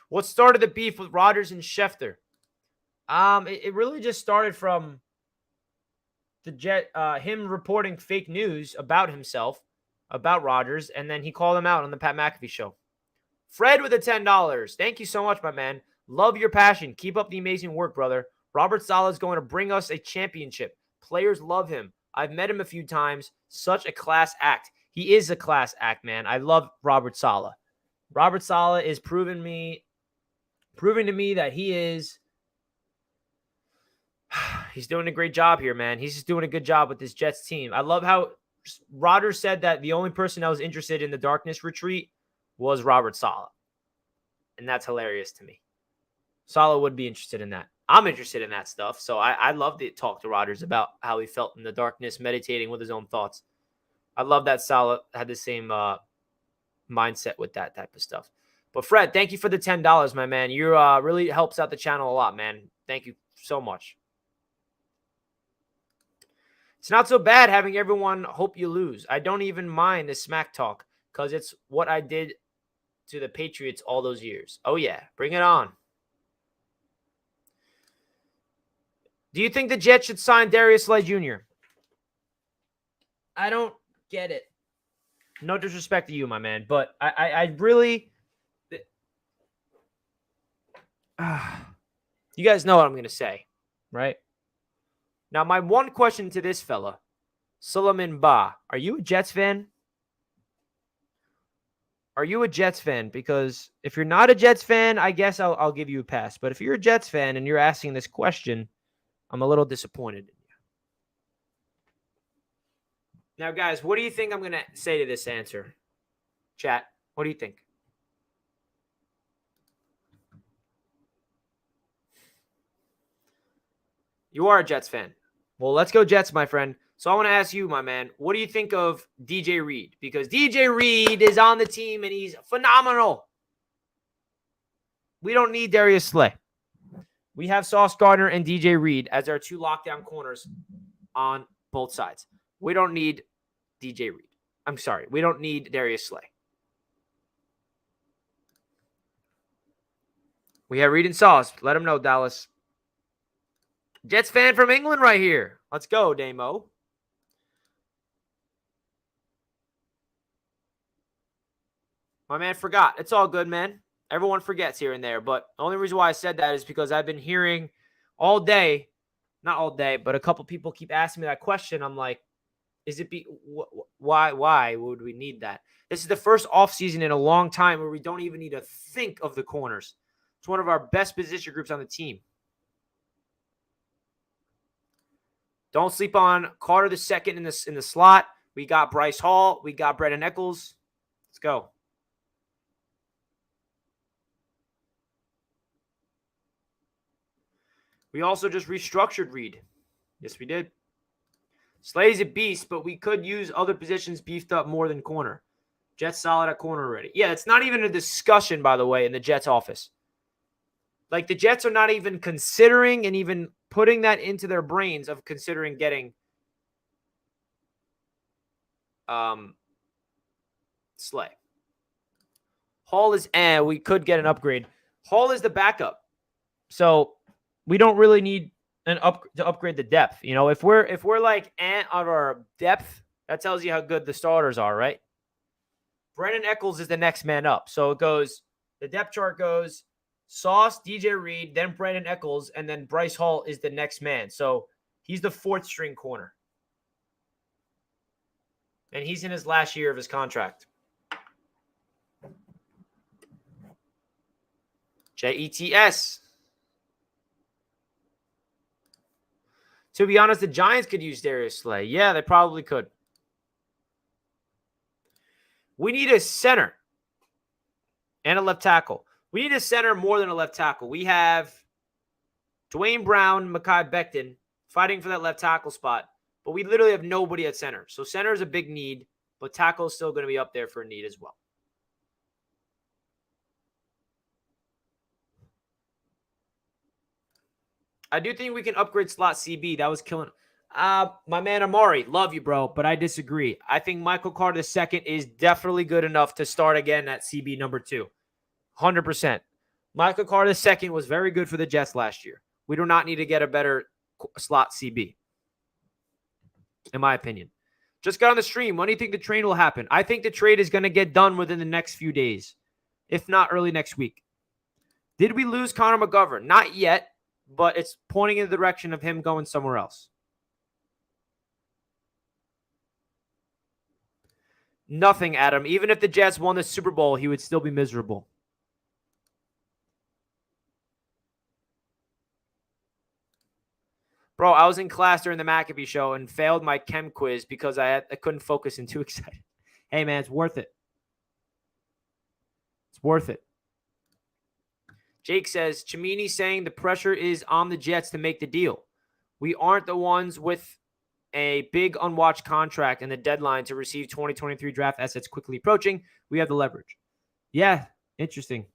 [SPEAKER 1] What started the beef with Rodgers and Schefter? It really just started from him reporting fake news about himself, about Rodgers, and then he called him out on the Pat McAfee show. Fred with the $10. Thank you so much, my man. Love your passion. Keep up the amazing work, brother. Robert Saleh is going to bring us a championship. Players love him. I've met him a few times. Such a class act. He is a class act, man. I love Robert Saleh. Robert Saleh is proving to me that he's doing a great job here, man. He's just doing a good job with this Jets team. I love how Rodgers said that the only person that was interested in the darkness retreat was Robert Saleh. And that's hilarious to me. Saleh would be interested in that. I'm interested in that stuff. So I love to talk to Rodgers about how he felt in the darkness, meditating with his own thoughts. I love that Saleh had the same mindset with that type of stuff. But Fred, thank you for the $10, my man. You really helps out the channel a lot, man. Thank you so much. It's not so bad having everyone hope you lose. I don't even mind the smack talk because it's what I did to the Patriots all those years. Oh, yeah. Bring it on. Do you think the Jets should sign Darius Slay Jr.? I don't get it. No disrespect to you, my man, but I really... you guys know what I'm going to say, right? Now, my one question to this fella, Suleiman Ba, are you a Jets fan? Are you a Jets fan? Because if you're not a Jets fan, I guess I'll give you a pass. But if you're a Jets fan and you're asking this question, I'm a little disappointed in you. Now, guys, what do you think I'm going to say to this answer? Chat, what do you think? You are a Jets fan. Well, let's go Jets, my friend. So I want to ask you, my man, what do you think of DJ Reed? Because DJ Reed is on the team and he's phenomenal. We don't need Darius Slay. We have Sauce Gardner and DJ Reed as our 2 lockdown corners on both sides. We don't need DJ Reed. I'm sorry. We don't need Darius Slay. We have Reed and Sauce. Let him know, Dallas. Jets fan from England right here. Let's go, Damo. My man forgot. It's all good, man. Everyone forgets here and there. But the only reason why I said that is because I've been hearing all day, not all day, but a couple people keep asking me that question. I'm like, why would we need that? This is the first offseason in a long time where we don't even need to think of the corners. It's one of our best position groups on the team. Don't sleep on Carter the second in the slot. We got Bryce Hall. We got Brendan Eccles. Let's go. We also just restructured Reed. Yes, we did. Slay's a beast, but we could use other positions beefed up more than corner. Jets solid at corner already. Yeah, it's not even a discussion, by the way, in the Jets office. Like, the Jets are not even considering and even putting that into their brains of considering getting Slay. Hall is, we could get an upgrade. Hall is the backup. So we don't really need to upgrade the depth. You know, if we're like on our depth, that tells you how good the starters are, right? Brendan Eccles is the next man up. So it goes, the depth chart goes Sauce, DJ Reed, then Brendan Eccles, and then Bryce Hall is the next man. So he's the fourth string corner. And he's in his last year of his contract. Jets. To be honest, the Giants could use Darius Slay. Yeah, they probably could. We need a center and a left tackle. We need a center more than a left tackle. We have Dwayne Brown, Mekhi Becton fighting for that left tackle spot, but we literally have nobody at center. So center is a big need, but tackle is still going to be up there for a need as well. I do think we can upgrade slot CB. That was killing. My man Amari, love you, bro, but I disagree. I think Michael Carter II is definitely good enough to start again at CB number 2. 100%. Michael Carter II was very good for the Jets last year. We do not need to get a better slot CB, in my opinion. Just got on the stream. When do you think the trade will happen? I think the trade is going to get done within the next few days, if not early next week. Did we lose Connor McGovern? Not yet, but it's pointing in the direction of him going somewhere else. Nothing, Adam. Even if the Jets won the Super Bowl, he would still be miserable. Bro, I was in class during the McAfee show and failed my chem quiz because I couldn't focus and too excited. Hey, man, it's worth it. It's worth it. Jake says, Chimini saying the pressure is on the Jets to make the deal. We aren't the ones with a big unwatched contract and the deadline to receive 2023 draft assets quickly approaching. We have the leverage. Yeah, interesting.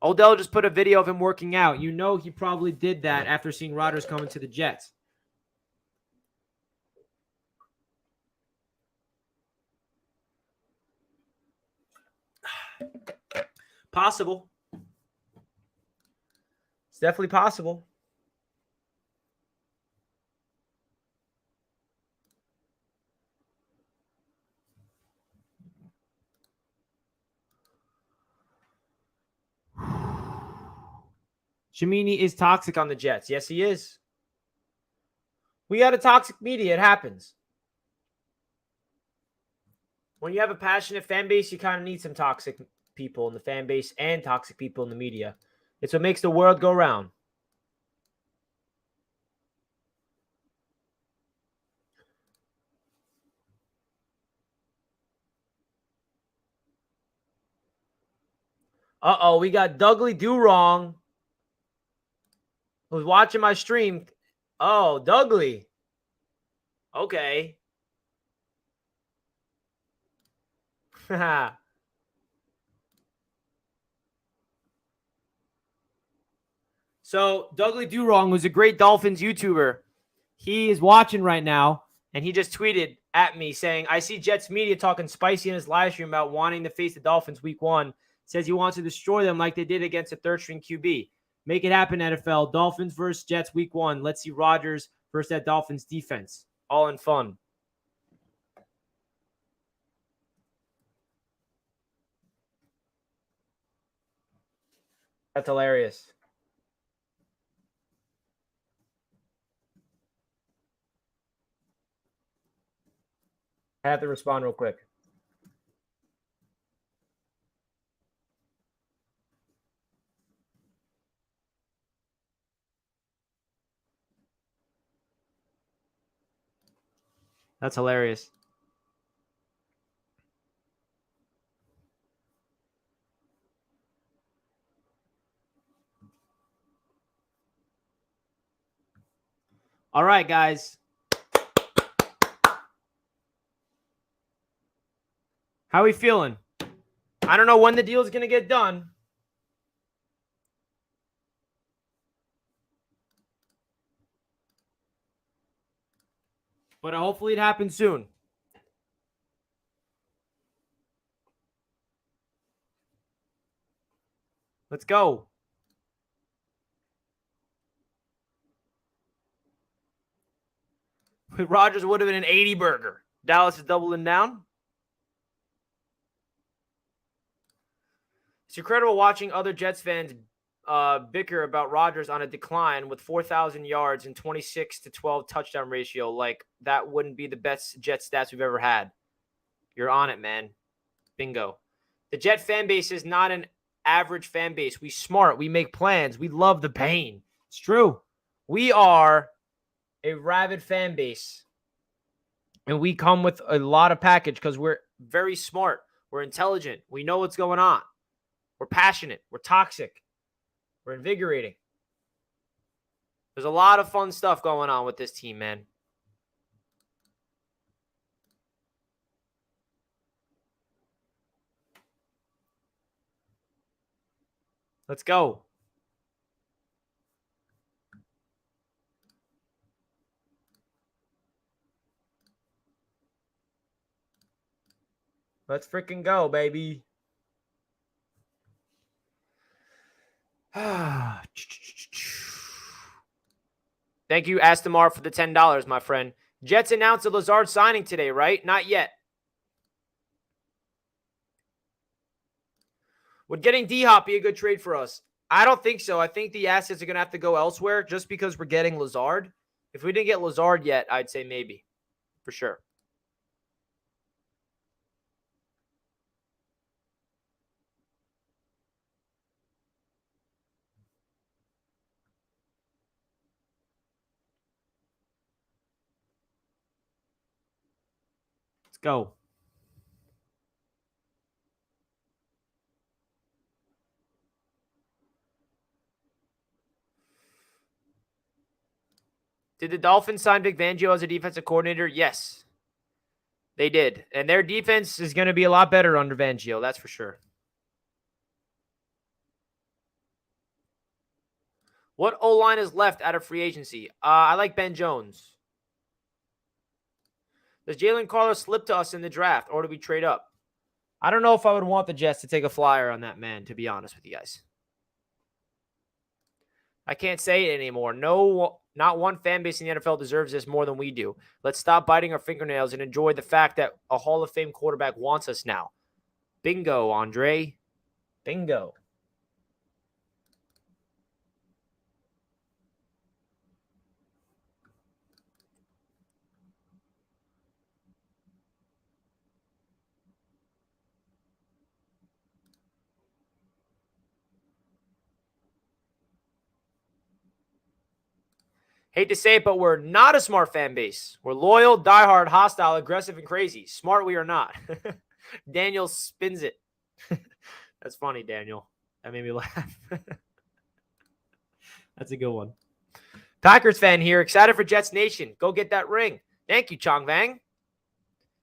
[SPEAKER 1] Odell just put a video of him working out. You know he probably did that after seeing Rodgers coming to the Jets. Possible. It's definitely possible. Shamini is toxic on the Jets. Yes, he is. We got a toxic media. It happens. When you have a passionate fan base, you kind of need some toxic people in the fan base and toxic people in the media. It's what makes the world go round. Uh-oh, we got Dougley Do Wrong. Who's watching my stream. Oh, Dougley. Okay. So, Dougley Do Wrong was a great Dolphins YouTuber. He is watching right now, and he just tweeted, at me saying, I see Jets media talking spicy in his live stream about wanting to face the Dolphins week 1. Says he wants to destroy them like they did against a third-string QB. Make it happen, NFL. Dolphins versus Jets week 1. Let's see Rodgers versus that Dolphins defense. All in fun. That's hilarious. I have to respond real quick. That's hilarious. All right, guys. How are we feeling? I don't know when the deal is going to get done. But hopefully it happens soon. Let's go. Rodgers would have been an 80 burger. Dallas is doubling down. It's incredible watching other Jets fans bicker about Rodgers on a decline with 4,000 yards and 26-12 touchdown ratio. Like, that wouldn't be the best Jet stats we've ever had. You're on it, man. Bingo. The Jet fan base is not an average fan base. We smart. We make plans. We love the pain. It's true. We are a rabid fan base. And we come with a lot of package because we're very smart. We're intelligent. We know what's going on. We're passionate. We're toxic. We're invigorating. There's a lot of fun stuff going on with this team, man. Let's go. Let's freaking go, baby. Thank you, Astamar, for the $10, my friend. Jets announced a Lazard signing today, right? Not yet. Would getting D-Hop be a good trade for us? I don't think so. I think the assets are going to have to go elsewhere just because we're getting Lazard. If we didn't get Lazard yet, I'd say maybe. For sure. Let's go. Did the Dolphins sign Vic Fangio as a defensive coordinator? Yes, they did. And their defense is going to be a lot better under Fangio, that's for sure. What O-line is left out of free agency? I like Ben Jones. Does Jalen Carter slip to us in the draft, or do we trade up? I don't know if I would want the Jets to take a flyer on that man, to be honest with you guys. I can't say it anymore. No, not one fan base in the NFL deserves this more than we do. Let's stop biting our fingernails and enjoy the fact that a Hall of Fame quarterback wants us now. Bingo, Andre. Bingo. Hate to say it, but we're not a smart fan base. We're loyal, diehard, hostile, aggressive, and crazy. Smart we are not. Daniel spins it. That's funny, Daniel. That made me laugh. That's a good one. Packers fan here. Excited for Jets Nation. Go get that ring. Thank you, Chong Vang.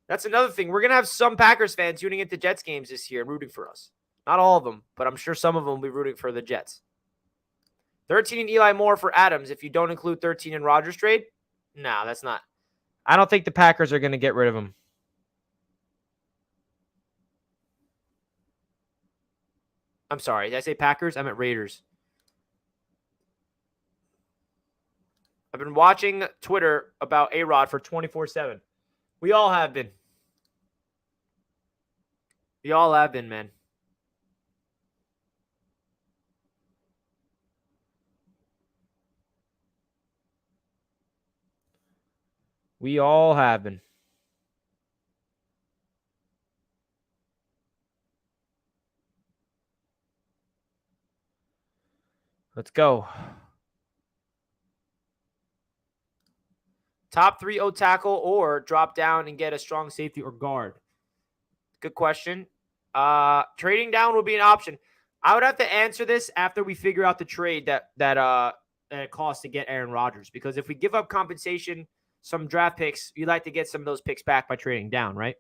[SPEAKER 1] That's another thing. We're going to have some Packers fans tuning into Jets games this year and rooting for us. Not all of them, but I'm sure some of them will be rooting for the Jets. 13 and Eli Moore for Adams if you don't include 13 in Rodgers trade? No, that's not. I don't think the Packers are going to get rid of him. I'm sorry. Did I say Packers? I meant Raiders. I've been watching Twitter about A-Rod for 24/7. We all have been. We all have been, man. We all have been. Let's go. Top 3 O tackle or drop down and get a strong safety or guard? Good question. Trading down will be an option. I would have to answer this after we figure out the trade that it costs to get Aaron Rodgers. Because if we give up compensation, some draft picks, you'd like to get some of those picks back by trading down, right?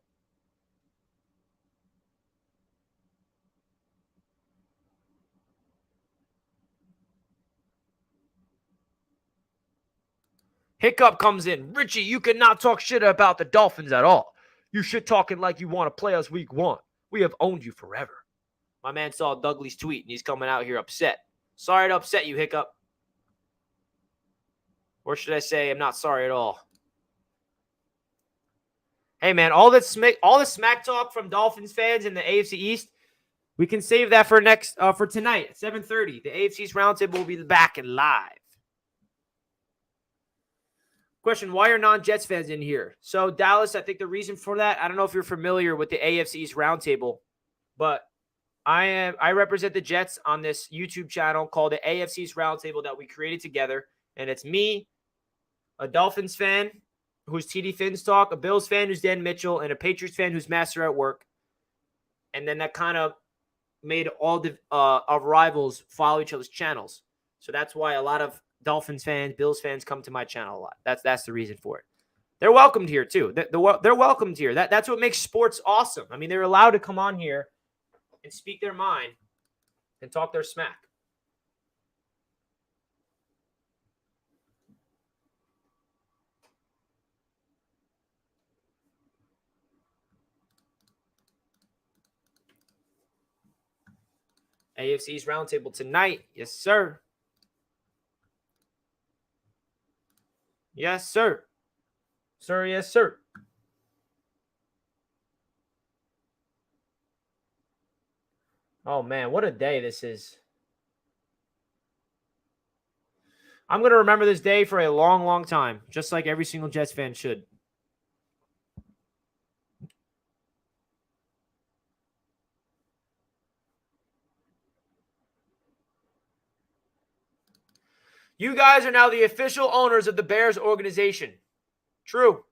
[SPEAKER 1] Hiccup comes in. Richie, you cannot talk shit about the Dolphins at all. You shit talking like you want to play us week 1. We have owned you forever. My man saw Douglas' tweet, and he's coming out here upset. Sorry to upset you, Hiccup. Or should I say, I'm not sorry at all. Hey, man, all the smack talk from Dolphins fans in the AFC East, we can save that for tonight at 7:30. The AFC East Roundtable will be back and live. Question, why are non-Jets fans in here? So, Dallas, I think the reason for that, I don't know if you're familiar with the AFC East Roundtable, but I represent the Jets on this YouTube channel called the AFC East Roundtable that we created together, and it's me, a Dolphins fan who's TD Finns Talk, a Bills fan who's Dan Mitchell, and a Patriots fan who's Master at Work. And then that kind of made all the our rivals follow each other's channels. So that's why a lot of Dolphins fans, Bills fans come to my channel a lot. That's the reason for it. They're welcomed here too. They're welcomed here. That's what makes sports awesome. I mean, they're allowed to come on here and speak their mind and talk their smack. AFC's Roundtable tonight. Yes, sir. Yes, sir. Sir, yes, sir. Oh, man, what a day this is. I'm going to remember this day for a long, long time, just like every single Jets fan should. You guys are now the official owners of the Bears organization. True.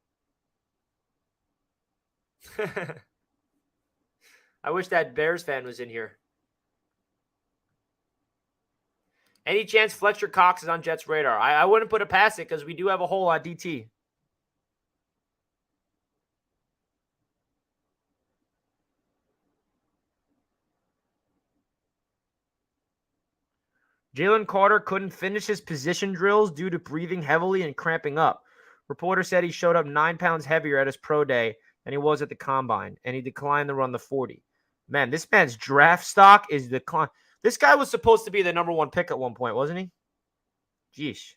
[SPEAKER 1] I wish that Bears fan was in here. Any chance Fletcher Cox is on Jets' radar? I wouldn't put it past it because we do have a hole on DT. Jalen Carter couldn't finish his position drills due to breathing heavily and cramping up. Reporter said he showed up 9 pounds heavier at his pro day than he was at the combine, and he declined to run the 40. Man, this man's draft stock is decline. This guy was supposed to be the number 1 pick at one point, wasn't he? Jeez.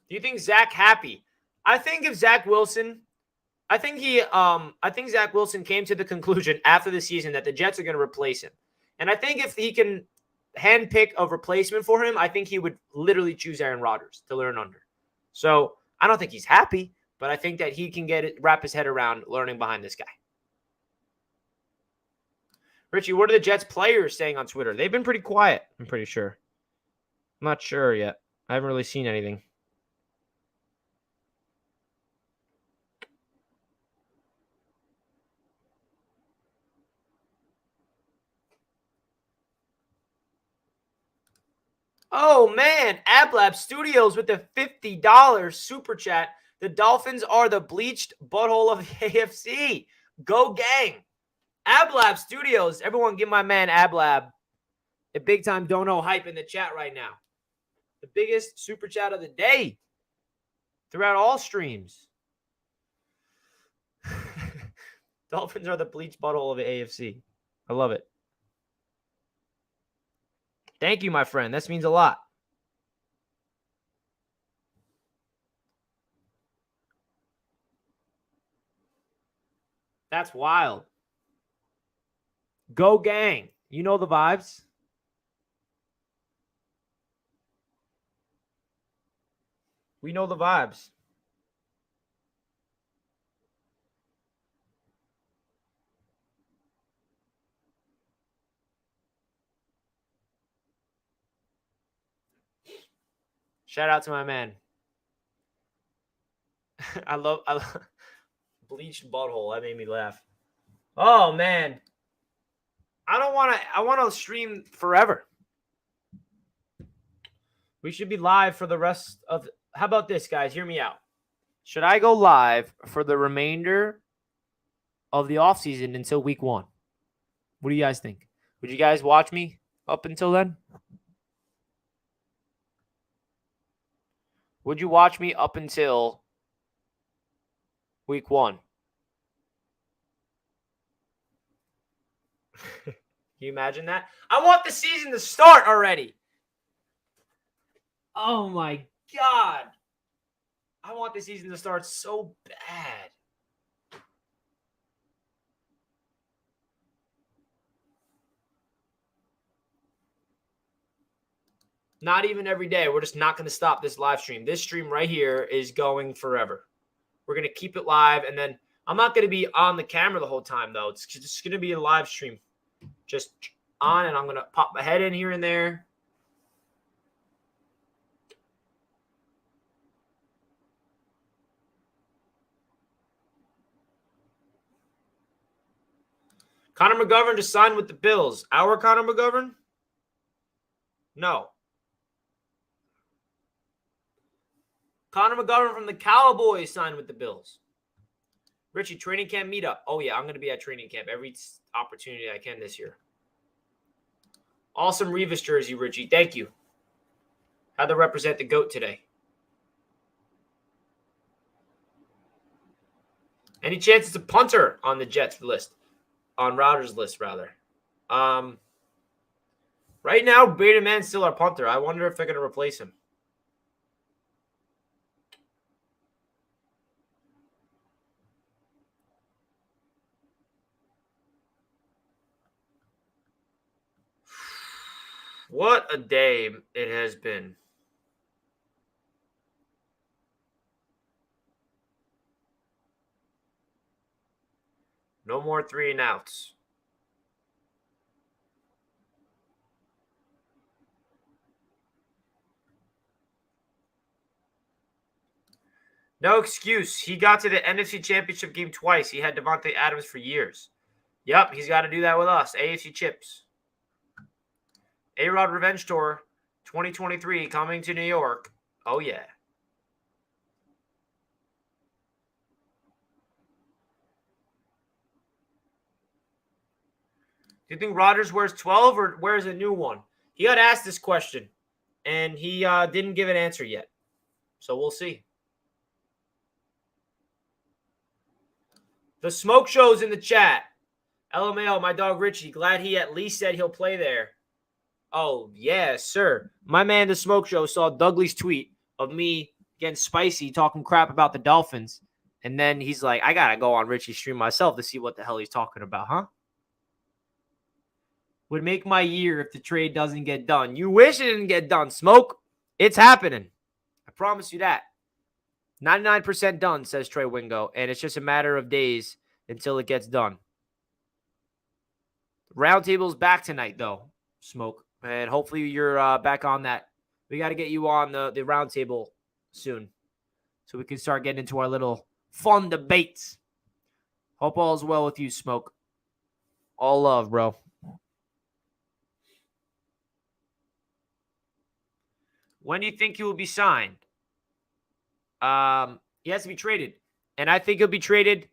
[SPEAKER 1] Do you think Zach happy? I think if Zach Wilson, I think Zach Wilson came to the conclusion after the season that the Jets are going to replace him. And I think if he can handpick a replacement for him, I think he would literally choose Aaron Rodgers to learn under. So I don't think he's happy, but I think that he can wrap his head around learning behind this guy. Richie, what are the Jets players saying on Twitter? They've been pretty quiet, I'm pretty sure. I'm not sure yet. I haven't really seen anything. Oh, man. AbLab Studios with the $50 super chat. The Dolphins are the bleached butthole of the AFC. Go gang. Ablab Studios. Everyone give my man Ablab a big time dono hype in the chat right now. The biggest super chat of the day throughout all streams. Dolphins are the bleached butthole of the AFC. I love it. Thank you, my friend. This means a lot. That's wild. Go gang. You know the vibes. We know the vibes. Shout out to my man. I love bleached butthole. That made me laugh. Oh man. I want to stream forever. We should be live for the rest of how about this, guys? Hear me out. Should I go live for the remainder of the offseason until week 1? What do you guys think? Would you guys watch me up until then? Would you watch me up until week 1? Can you imagine that? I want the season to start already. Oh my God. I want the season to start so bad. Not even every day. We're just not going to stop this live stream. This stream right here is going forever. We're going to keep it live. And then I'm not going to be on the camera the whole time, though. It's just going to be a live stream. Just on, and I'm going to pop my head in here and there. Connor McGovern just signed with the Bills. Our Connor McGovern? No. Connor McGovern from the Cowboys signed with the Bills. Richie, training camp meetup. Oh, yeah, I'm going to be at training camp every opportunity I can this year. Awesome Revis jersey, Richie. Thank you. Had to represent the GOAT today. Any chance it's a punter on the Jets list? On Rodgers' list, rather. Right now, Beta Man's still our punter. I wonder if they're going to replace him. What a day it has been. No more 3 and outs. No excuse. He got to the NFC Championship game twice. He had Devontae Adams for years. Yep, he's got to do that with us. AFC Chips. A-Rod Revenge Tour 2023 coming to New York. Oh, yeah. Do you think Rodgers wears 12 or wears a new one? He got asked this question, and he didn't give an answer yet. So we'll see. The smoke show's in the chat. LMAO, my dog Richie. Glad he at least said he'll play there. Oh, yeah, sir. My man, the smoke show, saw Douglas' tweet of me getting spicy, talking crap about the Dolphins. And then he's like, I got to go on Richie's stream myself to see what the hell he's talking about, huh? Would make my year if the trade doesn't get done. You wish it didn't get done, Smoke. It's happening. I promise you that. 99% done, says Trey Wingo. And it's just a matter of days until it gets done. Roundtable's back tonight, though, Smoke. And hopefully you're back on that. We got to get you on the roundtable soon so we can start getting into our little fun debates. Hope all is well with you, Smoke. All love, bro. When do you think he will be signed? He has to be traded. And I think he'll be traded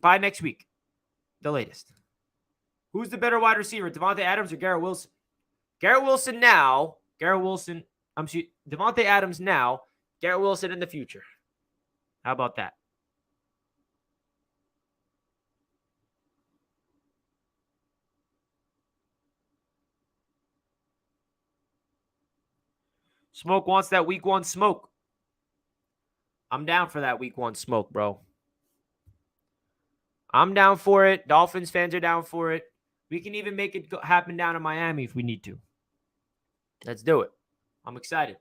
[SPEAKER 1] by next week, the latest. Who's the better wide receiver, Devontae Adams or Garrett Wilson? Garrett Wilson now. Devontae Adams now. Garrett Wilson in the future. How about that? Smoke wants that week 1 smoke. I'm down for that week 1 smoke, bro. I'm down for it. Dolphins fans are down for it. We can even make it happen down in Miami if we need to. Let's do it. I'm excited.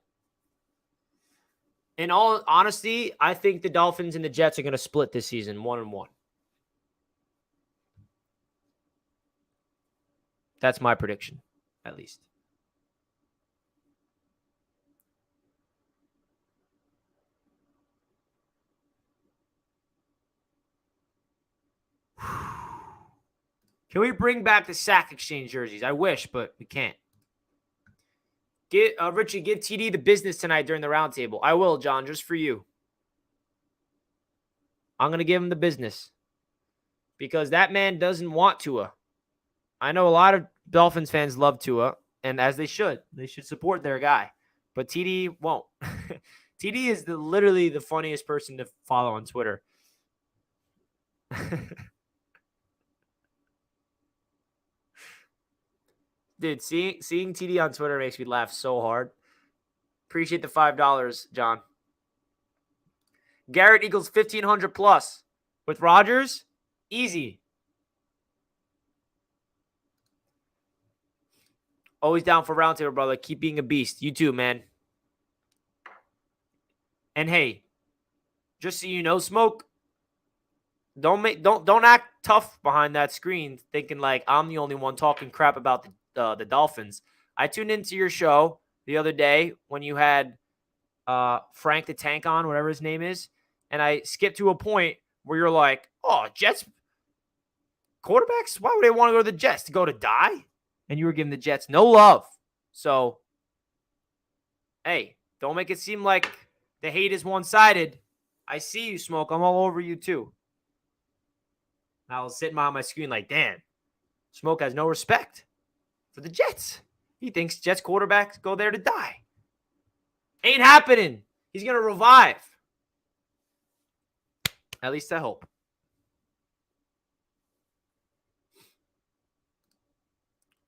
[SPEAKER 1] In all honesty, I think the Dolphins and the Jets are going to split this season 1-1. That's my prediction, at least. Can we bring back the sack exchange jerseys? I wish, but we can't. Richie, give TD the business tonight during the roundtable. I will, John, just for you. I'm going to give him the business because that man doesn't want Tua. I know a lot of Dolphins fans love Tua, and as they should. They should support their guy. But TD won't. TD is literally the funniest person to follow on Twitter. Dude, seeing TD on Twitter makes me laugh so hard. Appreciate the $5, John. Garrett equals 1,500 plus. With Rodgers, easy. Always down for roundtable, brother. Keep being a beast. You too, man. And hey, just so you know, Smoke, don't act tough behind that screen, thinking like I'm the only one talking crap about the Dolphins. I tuned into your show the other day when you had Frank the Tank on, whatever his name is, and I skipped to a point where you're like, "Oh, Jets quarterbacks? Why would they want to go to the Jets to go to die?" And you were giving the Jets no love. So, hey, don't make it seem like the hate is one-sided. I see you, Smoke. I'm all over you too. I was sitting behind my screen like, damn, Smoke has no respect for the Jets. He thinks Jets quarterbacks go there to die. Ain't happening. He's going to revive. At least I hope.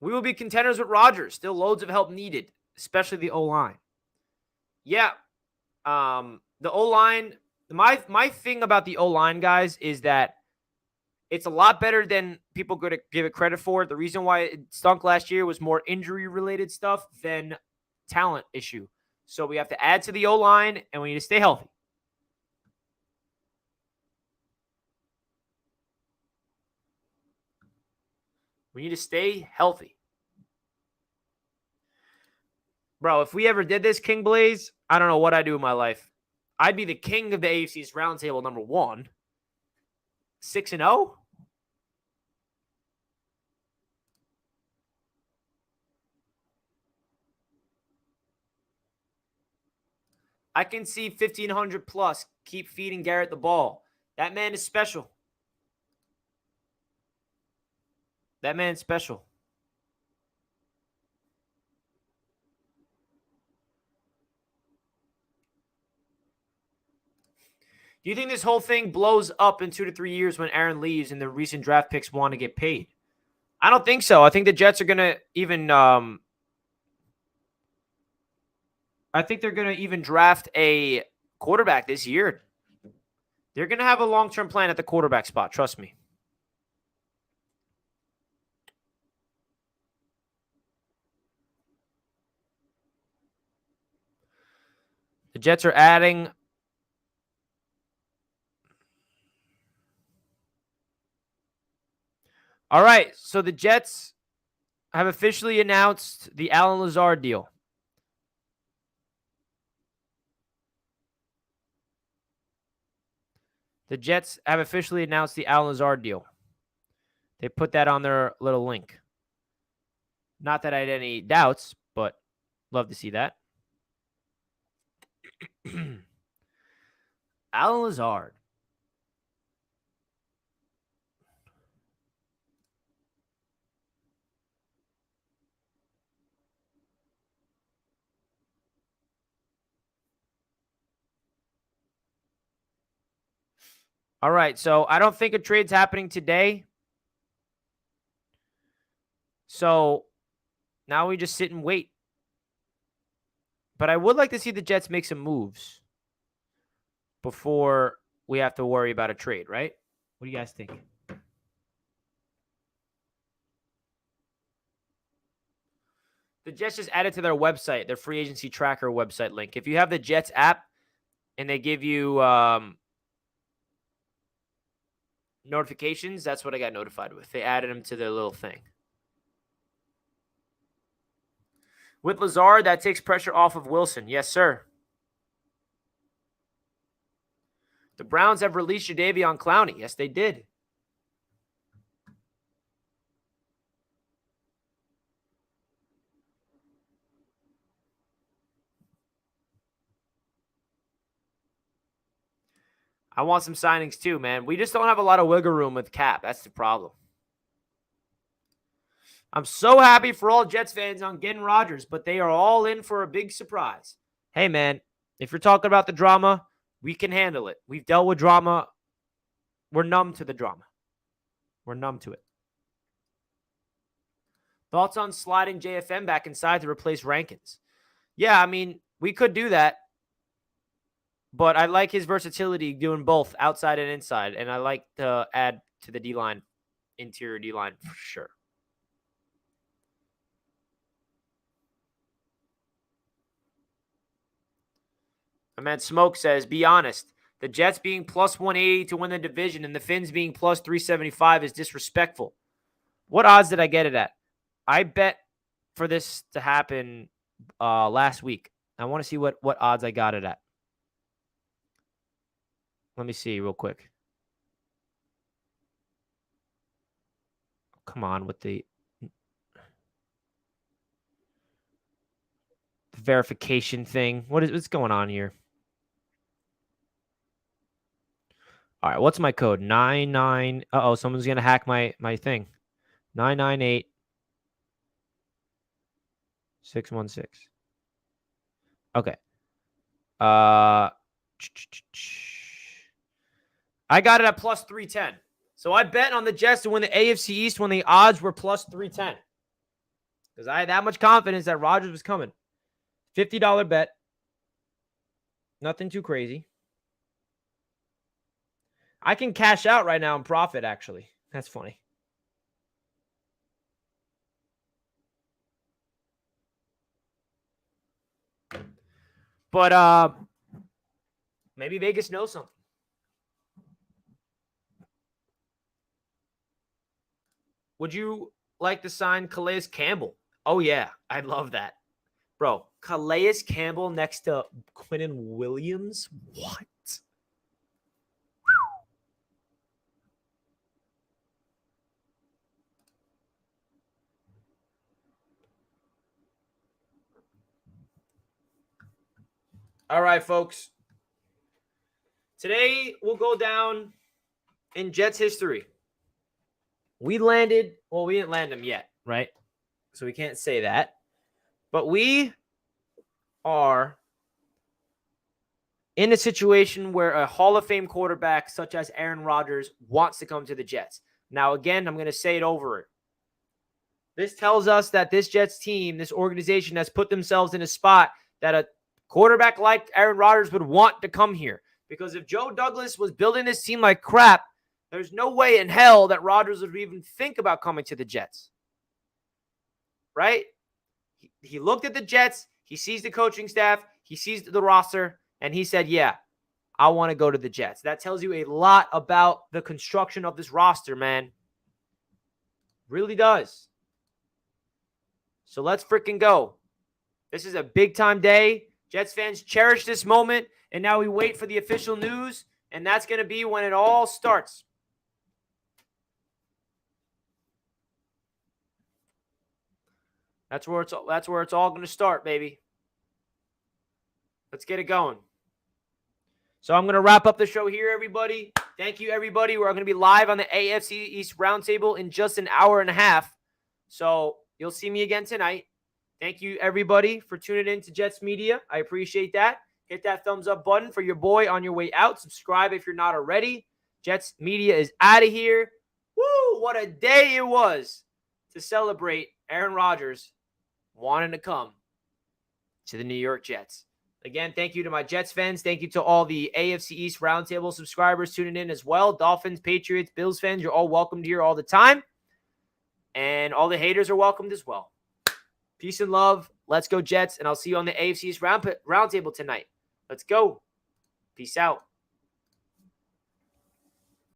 [SPEAKER 1] We will be contenders with Rodgers. Still loads of help needed, especially the O-line. Yeah. The O-line, my thing about the O-line, guys, is that it's a lot better than people going to give it credit for. The reason why it stunk last year was more injury-related stuff than talent issue. So we have to add to the O-line, and we need to stay healthy. We need to stay healthy. Bro, if we ever did this, King Blaze, I don't know what I'd do in my life. I'd be the king of the AFC's roundtable number 1. 6-0? I can see 1,500 plus. Keep feeding Garrett the ball. That man is special. That man's special. Do you think this whole thing blows up in 2 to 3 years when Aaron leaves and the recent draft picks want to get paid? I don't think so. I think the Jets are going to even I think they're going to even draft a quarterback this year. They're going to have a long-term plan at the quarterback spot. Trust me. The Jets are adding. All right. So the Jets have officially announced the Allen Lazard deal. The Jets have officially announced the Allen Lazard deal. They put that on their little link. Not that I had any doubts, but love to see that. Alan Lazard. All right, so I don't think a trade's happening today. So now we just sit and wait. But I would like to see the Jets make some moves before we have to worry about a trade, right? What do you guys think? The Jets just added to their website, their free agency tracker website link. If you have the Jets app and they give you notifications, that's what I got notified with. They added them to their little thing. With Lazard, that takes pressure off of Wilson. Yes, sir. The Browns have released Jadeveon Clowney. Yes, they did. I want some signings too, man. We just don't have a lot of wiggle room with cap. That's the problem. I'm so happy for all Jets fans on getting Rodgers, but they are all in for a big surprise. Hey, man, if you're talking about the drama, we can handle it. We've dealt with drama. We're numb to the drama. We're numb to it. Thoughts on sliding JFM back inside to replace Rankins? Yeah, I mean, we could do that. But I like his versatility doing both outside and inside. And I like to add to the D-line, interior D-line for sure. My man Smoke says, be honest. The Jets being plus 180 to win the division and the Finns being plus 375 is disrespectful. What odds did I get it at? I bet for this to happen last week. I want to see what odds I got it at. Let me see real quick. Come on with the verification thing. What's going on here? All right, what's my code? 99. Uh-oh, someone's going to hack my thing. 998 616. Okay. I got it at plus 310. So I bet on the Jets to win the AFC East when the odds were plus 310. Because I had that much confidence that Rodgers was coming. $50 bet. Nothing too crazy. I can cash out right now and profit, actually. That's funny. But maybe Vegas knows something. Would you like to sign Calais Campbell? Oh, yeah. I'd love that. Bro, Calais Campbell next to Quinnen Williams? What? All right, folks. Today we'll go down in Jets history. We landed, well, we didn't land them yet, right? So we can't say that. But we are in a situation where a Hall of Fame quarterback such as Aaron Rodgers wants to come to the Jets. Now, again, I'm going to say it over. This tells us that this Jets team, this organization has put themselves in a spot that a quarterback like Aaron Rodgers would want to come here. Because if Joe Douglas was building this team like crap, there's no way in hell that Rodgers would even think about coming to the Jets. Right? He looked at the Jets. He sees the coaching staff. He sees the roster. And he said, yeah, I want to go to the Jets. That tells you a lot about the construction of this roster, man. Really does. So let's freaking go. This is a big-time day. Jets fans cherish this moment. And now we wait for the official news. And that's going to be when it all starts. That's where it's all going to start, baby. Let's get it going. So I'm going to wrap up the show here, everybody. Thank you, everybody. We're going to be live on the AFC East Roundtable in just an hour and a half. So you'll see me again tonight. Thank you, everybody, for tuning in to Jets Media. I appreciate that. Hit that thumbs up button for your boy on your way out. Subscribe if you're not already. Jets Media is out of here. Woo! What a day it was to celebrate Aaron Rodgers wanting to come to the New York Jets. Again, thank you to my Jets fans. Thank you to all the AFC East Roundtable subscribers tuning in as well. Dolphins, Patriots, Bills fans, you're all welcomed here all the time. And all the haters are welcomed as well. Peace and love. Let's go Jets. And I'll see you on the AFC East Roundtable tonight. Let's go. Peace out.